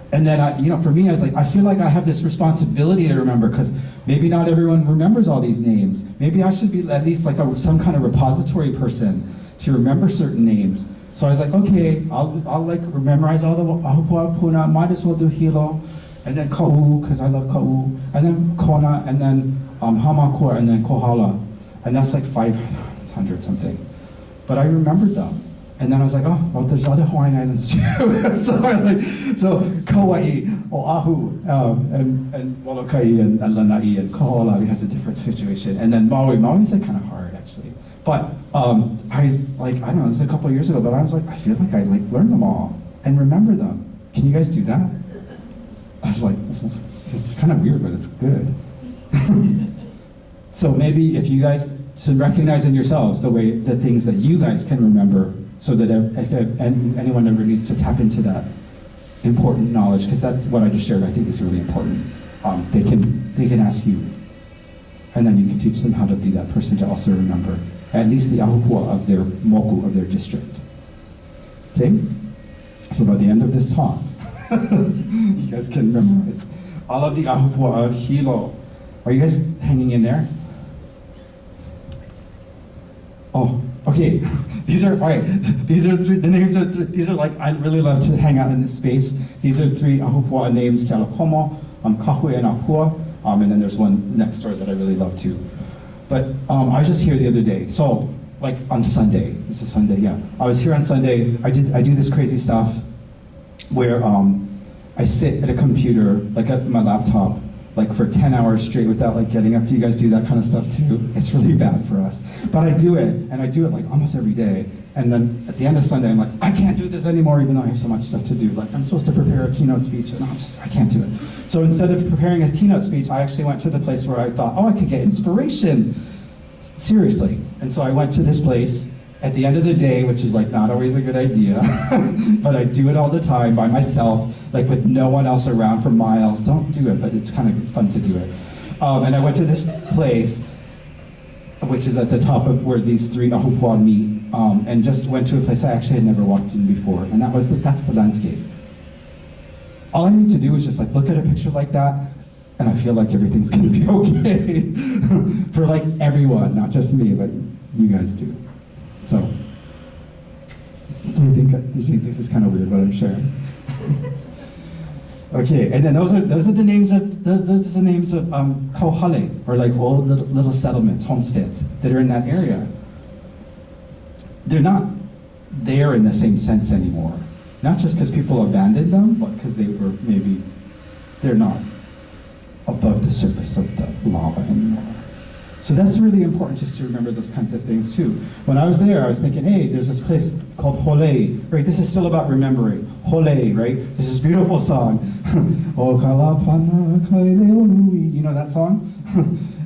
And then, for me, I was like, I feel like I have this responsibility to remember, because maybe not everyone remembers all these names. Maybe I should be at least like some kind of repository person to remember certain names. So I was like, okay, I'll like memorize all the Ahupua Puna, might as well do Hilo. and then Ka'u, because I love Ka'u, and then Kona, and then Hamakua, and then Kohala. And that's like 500 something. But I remembered them. And then I was like, oh, well, there's other Hawaiian islands too. so Kauai, Oahu, and Molokai, and Lanai, and Kohala has a different situation. And then Maui. Maui's like kind of hard, actually. But I was like, I don't know, this was a couple of years ago, but I was like, I feel like I like learned them all and remember them. Can you guys do that? I was like, it's kind of weird, but it's good. So maybe if you guys recognize in yourselves the things that you guys can remember, so that if anyone ever needs to tap into that important knowledge, because that's what I just shared, I think is really important. They can ask you, and then you can teach them how to be that person to also remember at least the ahupua of their moku, of their district. Okay? So by the end of this talk, you guys can memorize all of the ahupua of Hilo. Are you guys hanging in there? Oh, okay. These are, all right, these are three, the names are three, these are like, I really love to hang out in this space. These are three ahupua names, Kealakomo, Kahui, and Apua, and then there's one next door that I really love too. But I was just here the other day, so like on Sunday, this is Sunday, yeah. I was here on Sunday, I do this crazy stuff where I sit at a computer, like at my laptop, like for 10 hours straight without like getting up. Do you guys do that kind of stuff too? It's really bad for us. But I do it, and I do it like almost every day. And then at the end of Sunday, I'm like, I can't do this anymore, even though I have so much stuff to do. Like I'm supposed to prepare a keynote speech, and I can't do it. So instead of preparing a keynote speech, I actually went to the place where I thought, oh, I could get inspiration. Seriously. And so I went to this place at the end of the day, which is like not always a good idea, but I do it all the time by myself, like with no one else around for miles. Don't do it, but it's kind of fun to do it. And I went to this place, which is at the top of where these three ahupua meet, and just went to a place I actually had never walked in before, and that's the landscape. All I need to do is just like look at a picture like that, and I feel like everything's gonna be okay. For like everyone, not just me, but you guys do. So, do you think this is kind of weird what I'm sharing? Okay, and then those are the names of kauhale, or like old little settlements, homesteads that are in that area. They're not there in the same sense anymore. Not just because people abandoned them, but because they're not above the surface of the lava anymore. So that's really important just to remember those kinds of things too. When I was there, I was thinking, hey, there's this place called Hole, right? This is still about remembering. Hole, right? There's this beautiful song. You know that song?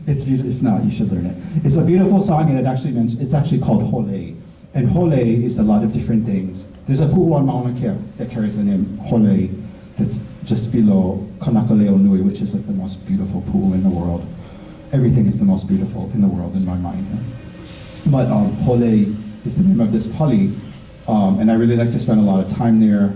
It's beautiful. If not, you should learn it. It's a beautiful song, and it's actually called Hole. And Hole is a lot of different things. There's a pu'u on Mauna Kea that carries the name Hole that's just below Kanakaleo Nui, which is like the most beautiful pu'u in the world. Everything is the most beautiful in the world in my mind. But Hole is the name of this pali, and I really like to spend a lot of time there.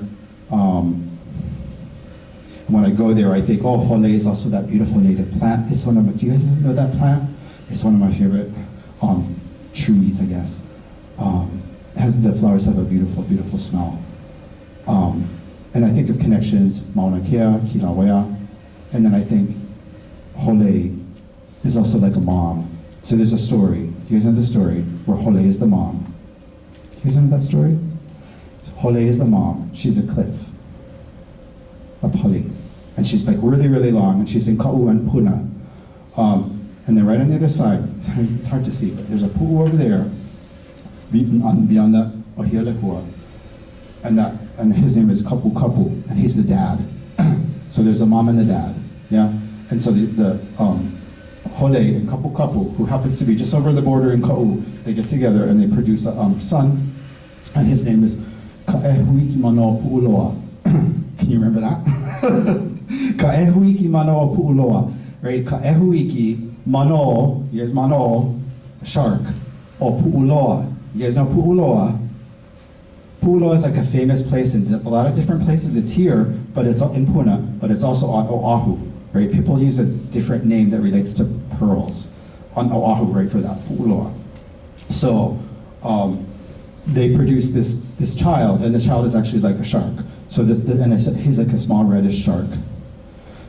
When I go there, I think, oh, Hole is also that beautiful native plant. It's one of do you guys know that plant? It's one of my favorite trees, I guess. The flowers have a beautiful, beautiful smell. And I think of connections, Mauna Kea, Kilauea, and then I think Hole is also like a mom. So there's a story. You guys know the story where Hole is the mom. You guys know that story? So Hole is the mom. She's a cliff, a pali, and she's like really, really long, and she's in Ka'u and Puna. And then right on the other side, it's hard to see, but there's a pu'u over there, beyond that Ohialehua, and his name is Kapu Kapu, and he's the dad. So there's a mom and a dad, yeah. And so the Hole and Kapu Kapu, who happens to be just over the border in Ka'u, they get together and they produce a son, and his name is Ka'ehuiki Manoa Pu'uloa. Can you remember that? Ka'ehuiki Manoa Pu'uloa, right? Ka'ehuiki Mano, you guys Mano, shark, or Pu'uloa. You guys know Pu'uloa? Pu'uloa is like a famous place in a lot of different places. It's here, but it's in Puna, but it's also on Oahu, right? People use a different name that relates to pearls on Oahu, right, for that, Pu'uloa. So they produce this child, and the child is actually like a shark. So he's like a small reddish shark.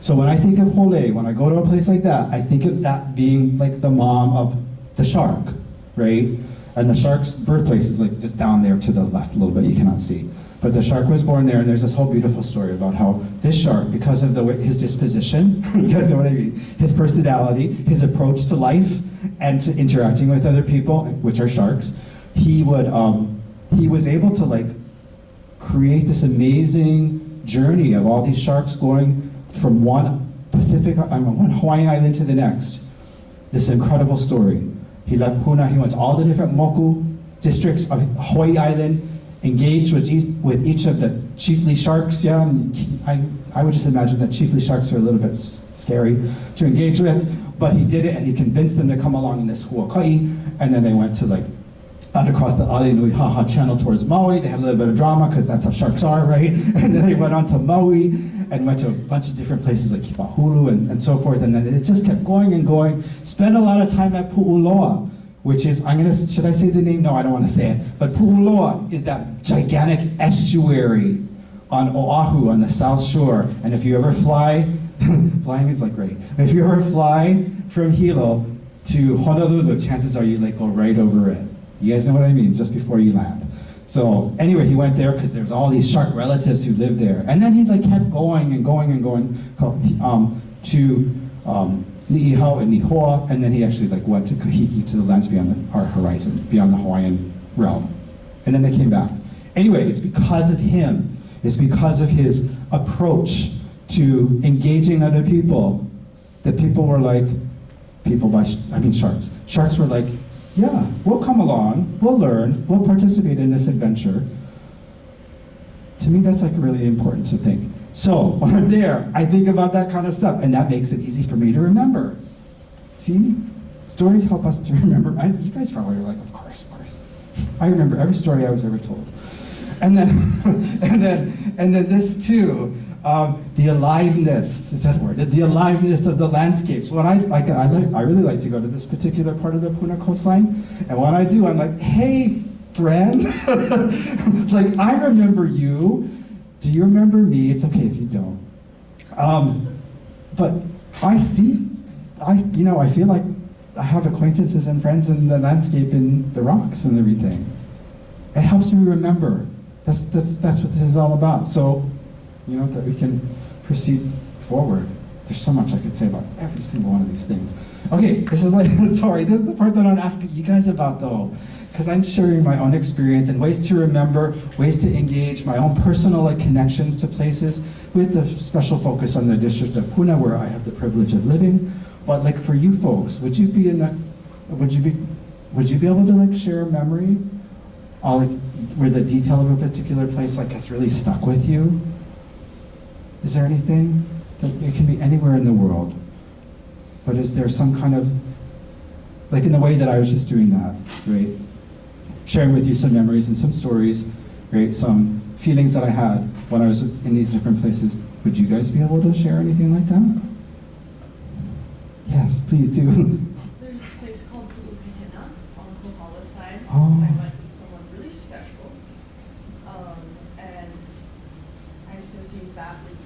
So when I think of Hole, when I go to a place like that, I think of that being like the mom of the shark, right? And the shark's birthplace is like just down there to the left a little bit, you cannot see. But the shark was born there, and there's this whole beautiful story about how this shark, because of his disposition, you guys know what I mean, his personality, his approach to life, and to interacting with other people, which are sharks, he was able to like create this amazing journey of all these sharks going from one Hawaiian island to the next. This incredible story. He left Puna, he went to all the different moku districts of Hawaii Island, engaged with each of the chiefly sharks, yeah, and I would just imagine that chiefly sharks are a little bit scary to engage with, but he did it and he convinced them to come along in this huakai, and then they went to like out across the Ale Nui Haha channel towards Maui. They had a little bit of drama because that's how sharks are, right? And then they went on to Maui and went to a bunch of different places like Kipahulu and so forth, and then it just kept going and going. Spent a lot of time at Pu'uloa, which is, should I say the name? No, I don't want to say it. But Pu'uloa is that gigantic estuary on Oahu on the south shore. And if you ever fly, flying is like great. If you ever fly from Hilo to Honolulu, chances are you like go right over it. You guys know what I mean? Just before you land. So anyway, he went there because there's all these shark relatives who lived there. And then he like kept going and going and going to Ni'ihau and Nihoa, and then he actually like went to Kahiki, to the lands beyond our horizon, beyond the Hawaiian realm. And then they came back. Anyway, it's because of him, it's because of his approach to engaging other people that people were like, sharks. Sharks were like, yeah, we'll come along, we'll learn, we'll participate in this adventure. To me, that's like really important to think. So when I'm there, I think about that kind of stuff, and that makes it easy for me to remember. See, stories help us to remember. You guys probably are like, of course. I remember every story I was ever told. And then, and then this too, the aliveness, is that a word? The aliveness of the landscapes. When I really like to go to this particular part of the Puna coastline, and when I do, I'm like, hey, friend. It's like, I remember you. Do you remember me? It's okay if you don't. But I feel like I have acquaintances and friends in the landscape, in the rocks and everything. It helps me remember. That's what this is all about. So, that we can proceed forward. There's so much I could say about every single one of these things. Okay, this is the part that I'm asking you guys about though. Because I'm sharing my own experience and ways to remember, ways to engage, my own personal connections to places, with a special focus on the district of Puna, where I have the privilege of living. But like for you folks, would you be able to share a memory, where the detail of a particular place has really stuck with you? Is there anything? It can be anywhere in the world, but is there some kind of, in the way that I was just doing that, right? Sharing with you some memories and some stories, right? Some feelings that I had when I was in these different places. Would you guys be able to share anything like that? Yes, please do. There's this place called Pu'ukahina on Kohala side. Oh. I went with someone really special. And I associate that with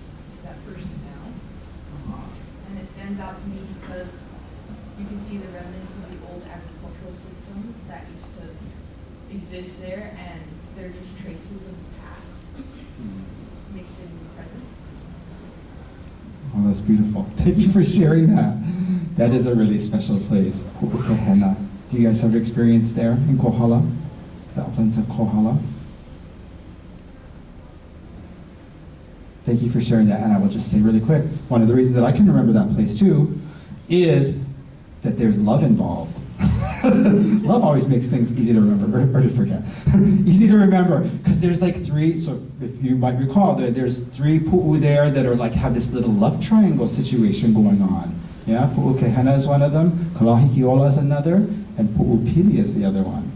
that person now. And it stands out to me because you can see the remnants of the old agricultural systems that used to exist there, and they're just traces of the past mixed in with the present. Oh, that's beautiful. Thank you for sharing that. That is a really special place, Pu'ukahina. Do you guys have experience there in Kohala? The uplands of Kohala? Thank you for sharing that, and I will just say really quick, one of the reasons that I can remember that place too is that there's love involved. Love always makes things easy to remember, or to forget. Easy to remember, because there's three, so if you might recall, there's three pu'u there that are have this little love triangle situation going on. Yeah, Pu'ukahina is one of them, Kalahikiola is another, and Pu'upili is the other one.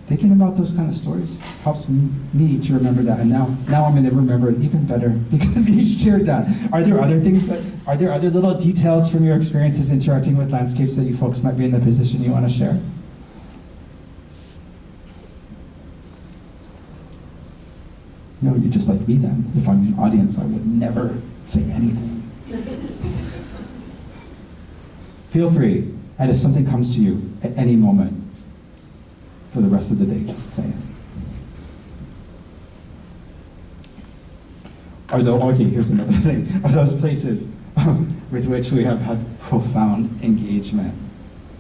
Thinking about those kind of stories helps me to remember that, and now I'm going to remember it even better because you shared that. Are there other little details from your experiences interacting with landscapes that you folks might be in the position you want to share? No, you're just like me then. If I'm in the audience, I would never say anything. Feel free. And if something comes to you at any moment for the rest of the day, just say it. Okay, here's another thing. Are those places with which we have had profound engagement?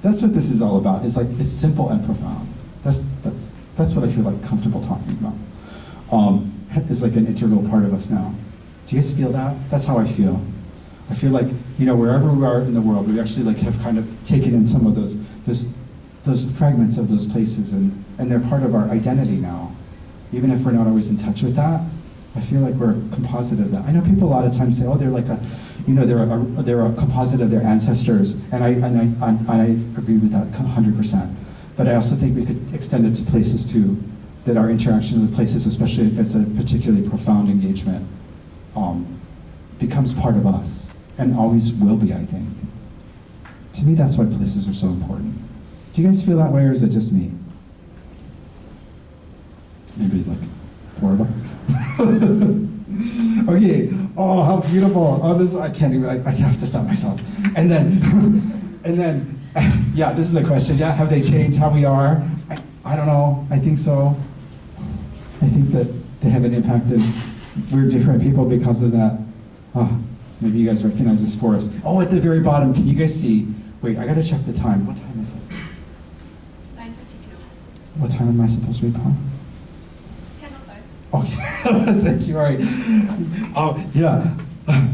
That's what this is all about. It's like, it's simple and profound. That's what I feel like comfortable talking about. It's like an integral part of us now. Do you guys feel that? That's how I feel. I feel like, wherever we are in the world, we actually like have kind of taken in some of those fragments of those places, and they're part of our identity now. Even if we're not always in touch with that, I feel like we're a composite of that. I know people a lot of times say, oh, they're like they're a composite of their ancestors, and I agree with that 100%. But I also think we could extend it to places too, that our interaction with places, especially if it's a particularly profound engagement, becomes part of us, and always will be, I think. To me, that's why places are so important. Do you guys feel that way, or is it just me? Maybe like 4 of us? Okay, oh, how beautiful. Oh, this, I can't even, I have to stop myself. And then, yeah, this is a question. Yeah, have they changed how we are? I don't know, I think so. I think that they haven't impacted, we're different people because of that. Oh, maybe you guys recognize this forest. Oh, at the very bottom, can you guys see? Wait, I gotta check the time. What time is it? 9:52. What time am I supposed to be on? 10:05. Okay, thank you, all right. Oh, yeah,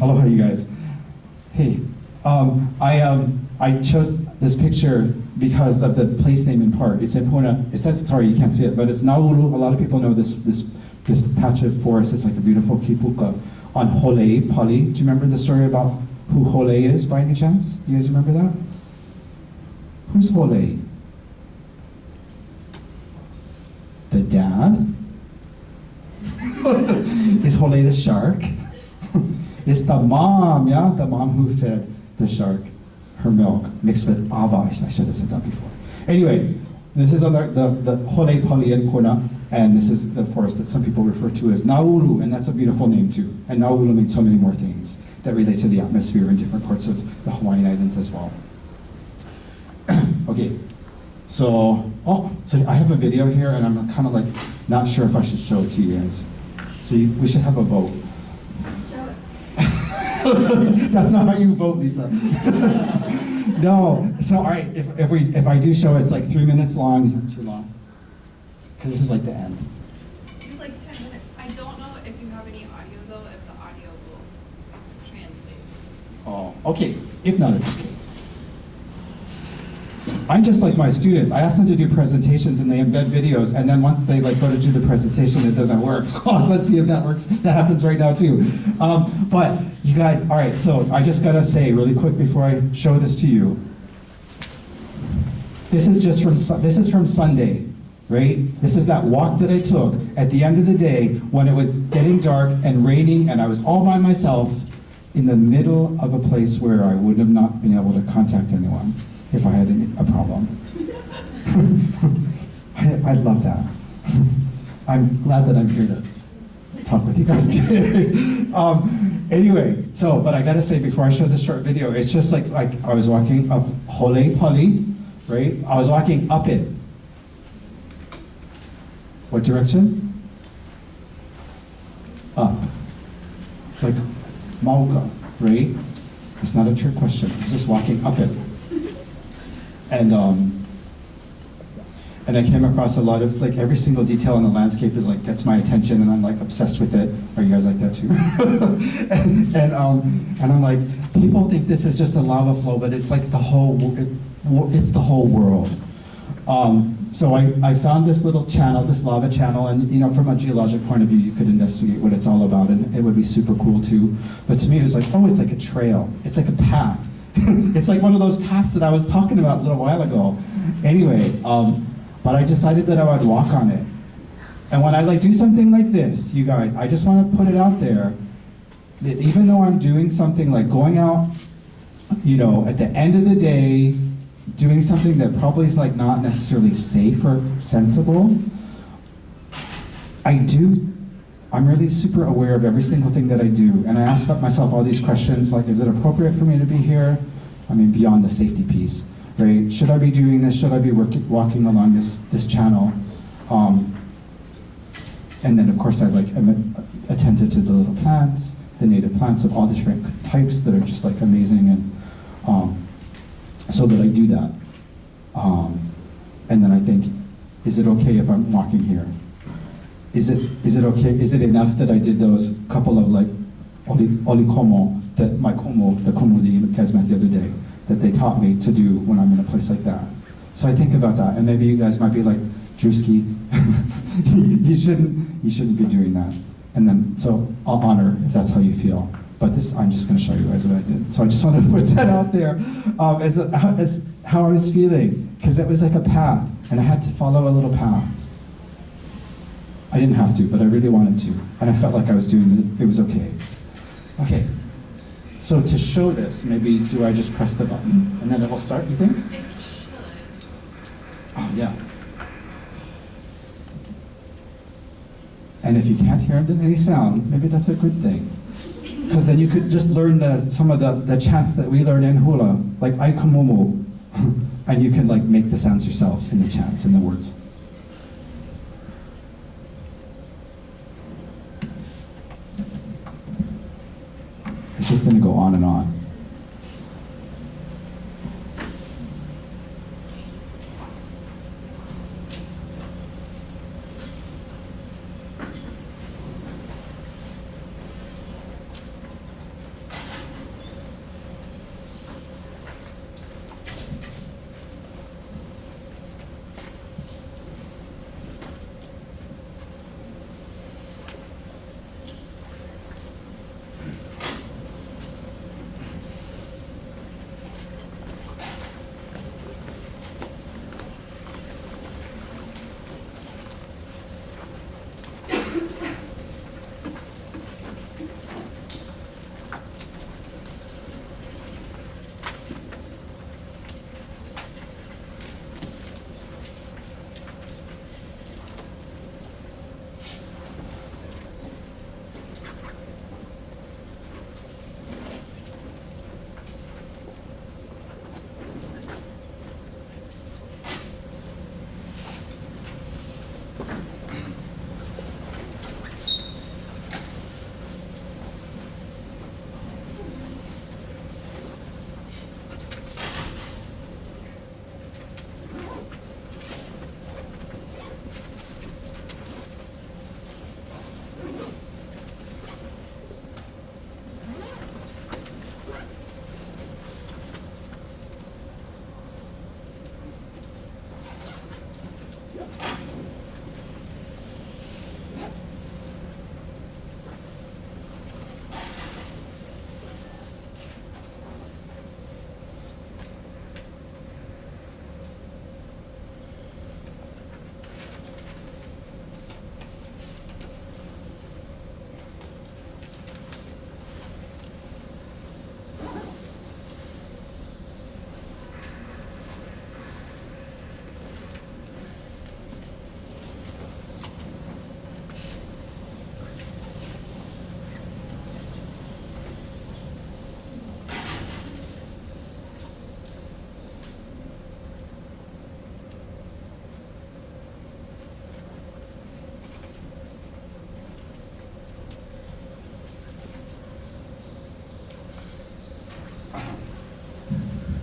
aloha you guys. Hey, I chose this picture because of the place name in part. It's in Puna. It says, sorry, you can't see it, but it's Nauru. A lot of people know this patch of forest. It's like a beautiful kipuka on Hole, Pali. Do you remember the story about who Hole is by any chance? Do you guys remember that? Who's Hole? The dad? Is Hole the shark? It's the mom, yeah? The mom who fed the shark her milk mixed with ava. I should have said that before. Anyway, this is on the Hole Pali in Puna, and this is the forest that some people refer to as Nauru, and that's a beautiful name too. And Nauru means so many more things that relate to the atmosphere in different parts of the Hawaiian Islands as well. Okay, so I have a video here, and I'm kind of like not sure if I should show it to you guys. So we should have a vote. That's not how you vote, Lisa. No. So all right, if I do show it, it's like 3 minutes long. Is that too long? Because this is like the end. It's like 10 minutes. I don't know if you have any audio though, if the audio will translate. Oh, okay. If not, it's okay. I'm just like my students. I ask them to do presentations and they embed videos, and then once they like go to do the presentation, it doesn't work. Let's see if that works. That happens right now too. But you guys, all right, so I just gotta say really quick before I show this to you. This is from Sunday, right? This is that walk that I took at the end of the day when it was getting dark and raining and I was all by myself in the middle of a place where I would have not been able to contact anyone if I had a problem. I love that. I'm glad that I'm here to talk with you guys today. Anyway, but I gotta say before I show this short video, it's just like I was walking up Hole Pali, right? I was walking up it. What direction? Up. Like Mauka, right? It's not a trick question. I'm just walking up it. And I came across a lot of, like, every single detail in the landscape is like, gets my attention, and I'm like obsessed with it. Are you guys like that too? and I'm like, people think this is just a lava flow, but it's like it's the whole world. So I found this little channel, this lava channel, and from a geologic point of view, you could investigate what it's all about, and it would be super cool too. But to me, it was like, oh, it's like a trail. It's like a path. It's like one of those paths that I was talking about a little while ago. Anyway, but I decided that I would walk on it. And when I do something like this, you guys, I just want to put it out there that even though I'm doing something like going out, at the end of the day, doing something that probably is like not necessarily safe or sensible, I'm really super aware of every single thing that I do. And I ask myself all these questions, like, is it appropriate for me to be here? I mean, beyond the safety piece, right? Should I be doing this? Should I be walking along this channel? And then, of course, I am attentive to the little plants, the native plants of all different types that are just like amazing, and so that I do that. And then I think, is it okay if I'm walking here? Is it okay? Is it enough that I did those couple of like olikomo that my the komo that you guys met the other day, that they taught me to do when I'm in a place like that? So I think about that, and maybe you guys might be like, Drewski, you shouldn't be doing that. And then, so I'll honor if that's how you feel. But this, I'm just going to show you guys what I did. So I just wanted to put that out there as how I was feeling, because it was like a path, and I had to follow a little path. I didn't have to, but I really wanted to, and I felt like I was doing it. It was okay. Okay. So to show this, maybe do I just press the button and then it will start? You think? It should. Oh yeah. And if you can't hear any sound, maybe that's a good thing. Because then you could just learn some of the chants that we learn in hula, like aikamumu, and you can like make the sounds yourselves in the chants, in the words. It's just going to go on and on.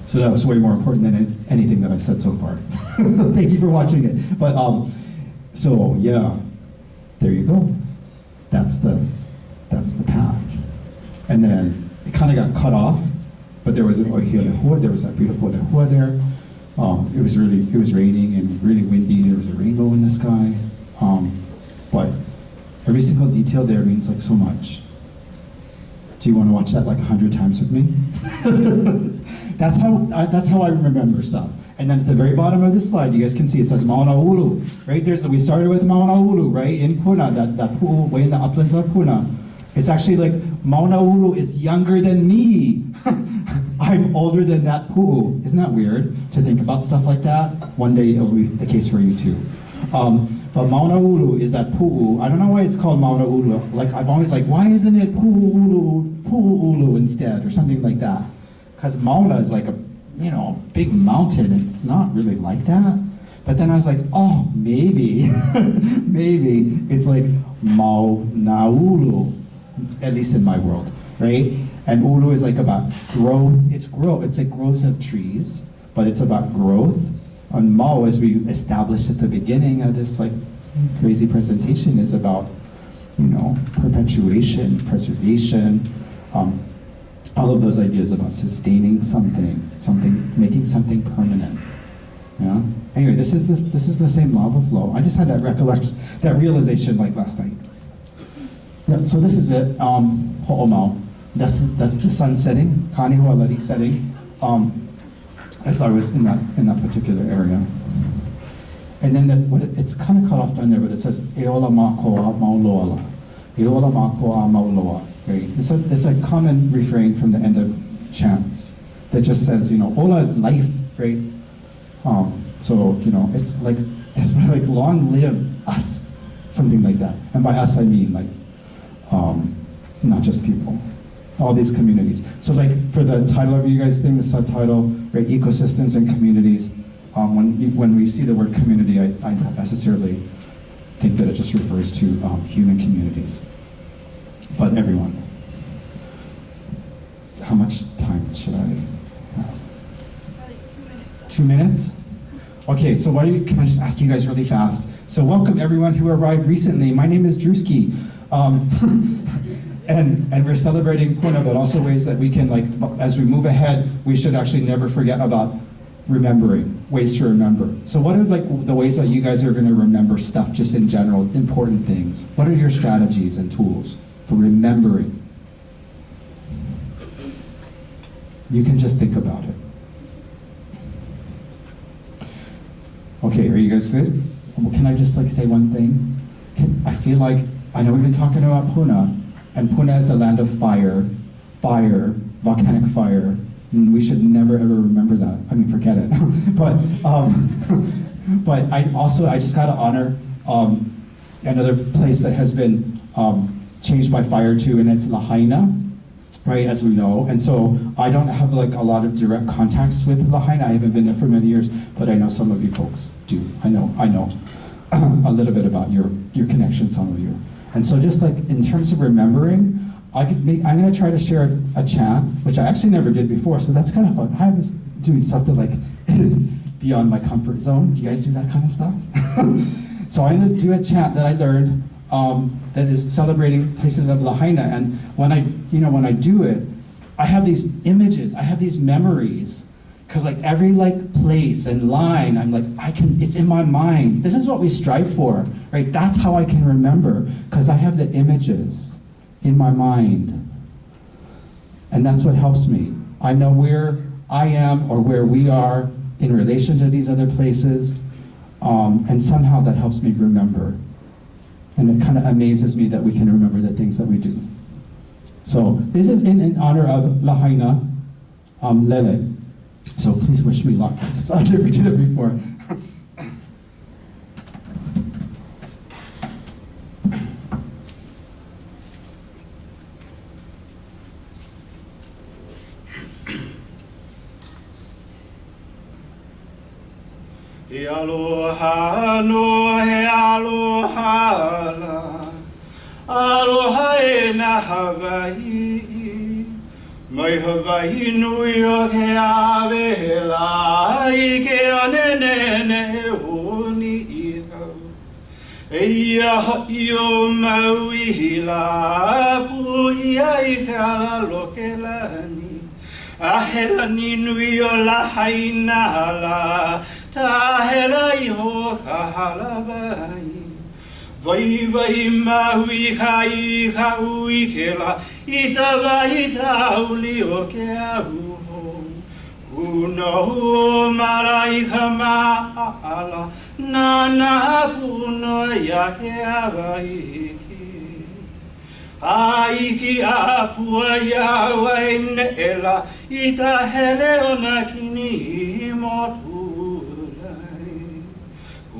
So that was way more important than anything that I've said so far. Thank you for watching it. But so yeah, there you go. That's the path. And then it kind of got cut off, but there was an ohiolehua, there was that beautiful lehua there. It was raining and really windy. There was a rainbow in the sky. But every single detail there means like so much. Do you want to watch that like 100 times with me? That's how I remember stuff. And then at the very bottom of this slide, you guys can see it says Mauna Ulu. Right there's we started with Mauna Ulu, right in Puna, that pu'u way in the uplands of Puna. It's actually like Mauna Ulu is younger than me. I'm older than that pu'u. Isn't that weird to think about stuff like that? One day it'll be the case for you too. But Mauna Ulu is that pu'u. I don't know why it's called Mauna Ulu. Like I've always like, why isn't it pu'u ulu instead or something like that? because Mauna is like a, you know, big mountain. It's not really like that. But then I was like, oh, maybe, maybe it's like Mauna'ulu, at least in my world, right? And ulu is like about growth. It's growth. It's like groves of trees, but it's about growth. And Mau, as we established at the beginning of this like crazy presentation, is about, you know, perpetuation, preservation, all of those ideas about sustaining something, making something permanent. Yeah. Anyway, this is the same lava flow. I just had that recollection, that realization like last night. Yeah. So this is it. Ho'omau. That's the sun setting. Kanihualari setting. As I was in that particular area. And then it's kind of cut off down there, but it says Eola Makoa Mauloala. Eola Makoa Mauloa. Right? It's a common refrain from the end of chants that just says, you know, Ola is life, right? So, you know, it's like long live us, something like that. And by us I mean like not just people, all these communities. So like for the title of you guys thing, the subtitle, right, ecosystems and communities, when we see the word community, I don't necessarily think that it just refers to human communities, but everyone. How much time should I have? Like 2 minutes. 2 minutes? Okay, so can I just ask you guys really fast? So welcome everyone who arrived recently. My name is Drewski. And we're celebrating Puna, but also ways that we can, like, as we move ahead, we should actually never forget about remembering, ways to remember. So what are like the ways that you guys are gonna remember stuff just in general, important things? What are your strategies and tools for remembering? You can just think about it. Okay, are you guys good? Well, can I just like say one thing? I feel like, I know we've been talking about Puna, and Puna is a land of fire, volcanic fire. And we should never ever remember that. I mean, forget it. but I just gotta honor another place that has been changed by fire too, and it's Lahaina, right, as we know. And so I don't have like a lot of direct contacts with Lahaina. I haven't been there for many years, but I know some of you folks do. I know a little bit about your connection, some of you. And so just like in terms of remembering, I'm gonna try to share a chant, which I actually never did before, so that's kind of fun. I was doing stuff that like is beyond my comfort zone. Do you guys do that kind of stuff? So I'm gonna do a chant that I learned that is celebrating places of Lahaina, and when I do it, I have these images, I have these memories, because like every like place and line, I'm like, it's in my mind. This is what we strive for, right? That's how I can remember, because I have the images in my mind. And that's what helps me. I know where I am or where we are in relation to these other places, and somehow that helps me remember. And it kind of amazes me that we can remember the things that we do. So this is in honor of Lahaina Lele. So please wish me luck. I never did it before. He aloha no, he aloha la, aloha e na Hawaii. Mai Hawaii nui o ke awe la, I ke anenene honi I hau. E ia ha'i o Maui la, pu ia I ke ala loke lani. A hela ni nui o Lahaina la, ta hela I ho ka halabai. Vai Maui ka ui ke la, I ta vai ta uli o ke ahu. Una hu mara I ka maala, na puno ia ke awai ki. Ai ki apua ia wai neela, I ta hele o na kini I motu.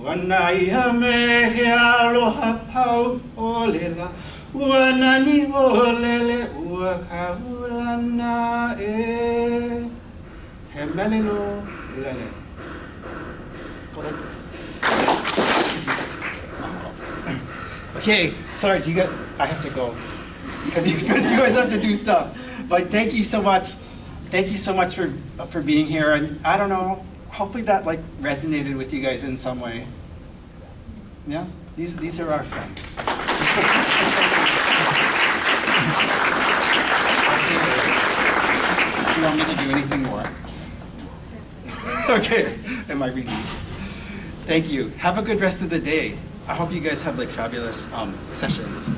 Wanaya me aloha pau olela. Wanani olele ua kaulana e. He melelo lele. Go like this. Okay, sorry, I have to go. Because you guys have to do stuff. But thank you so much. Thank you so much for being here. And I don't know, hopefully that like resonated with you guys in some way. Yeah? These are our friends. Do you want me to do anything more? Okay, am I released? Thank you. Have a good rest of the day. I hope you guys have like fabulous sessions.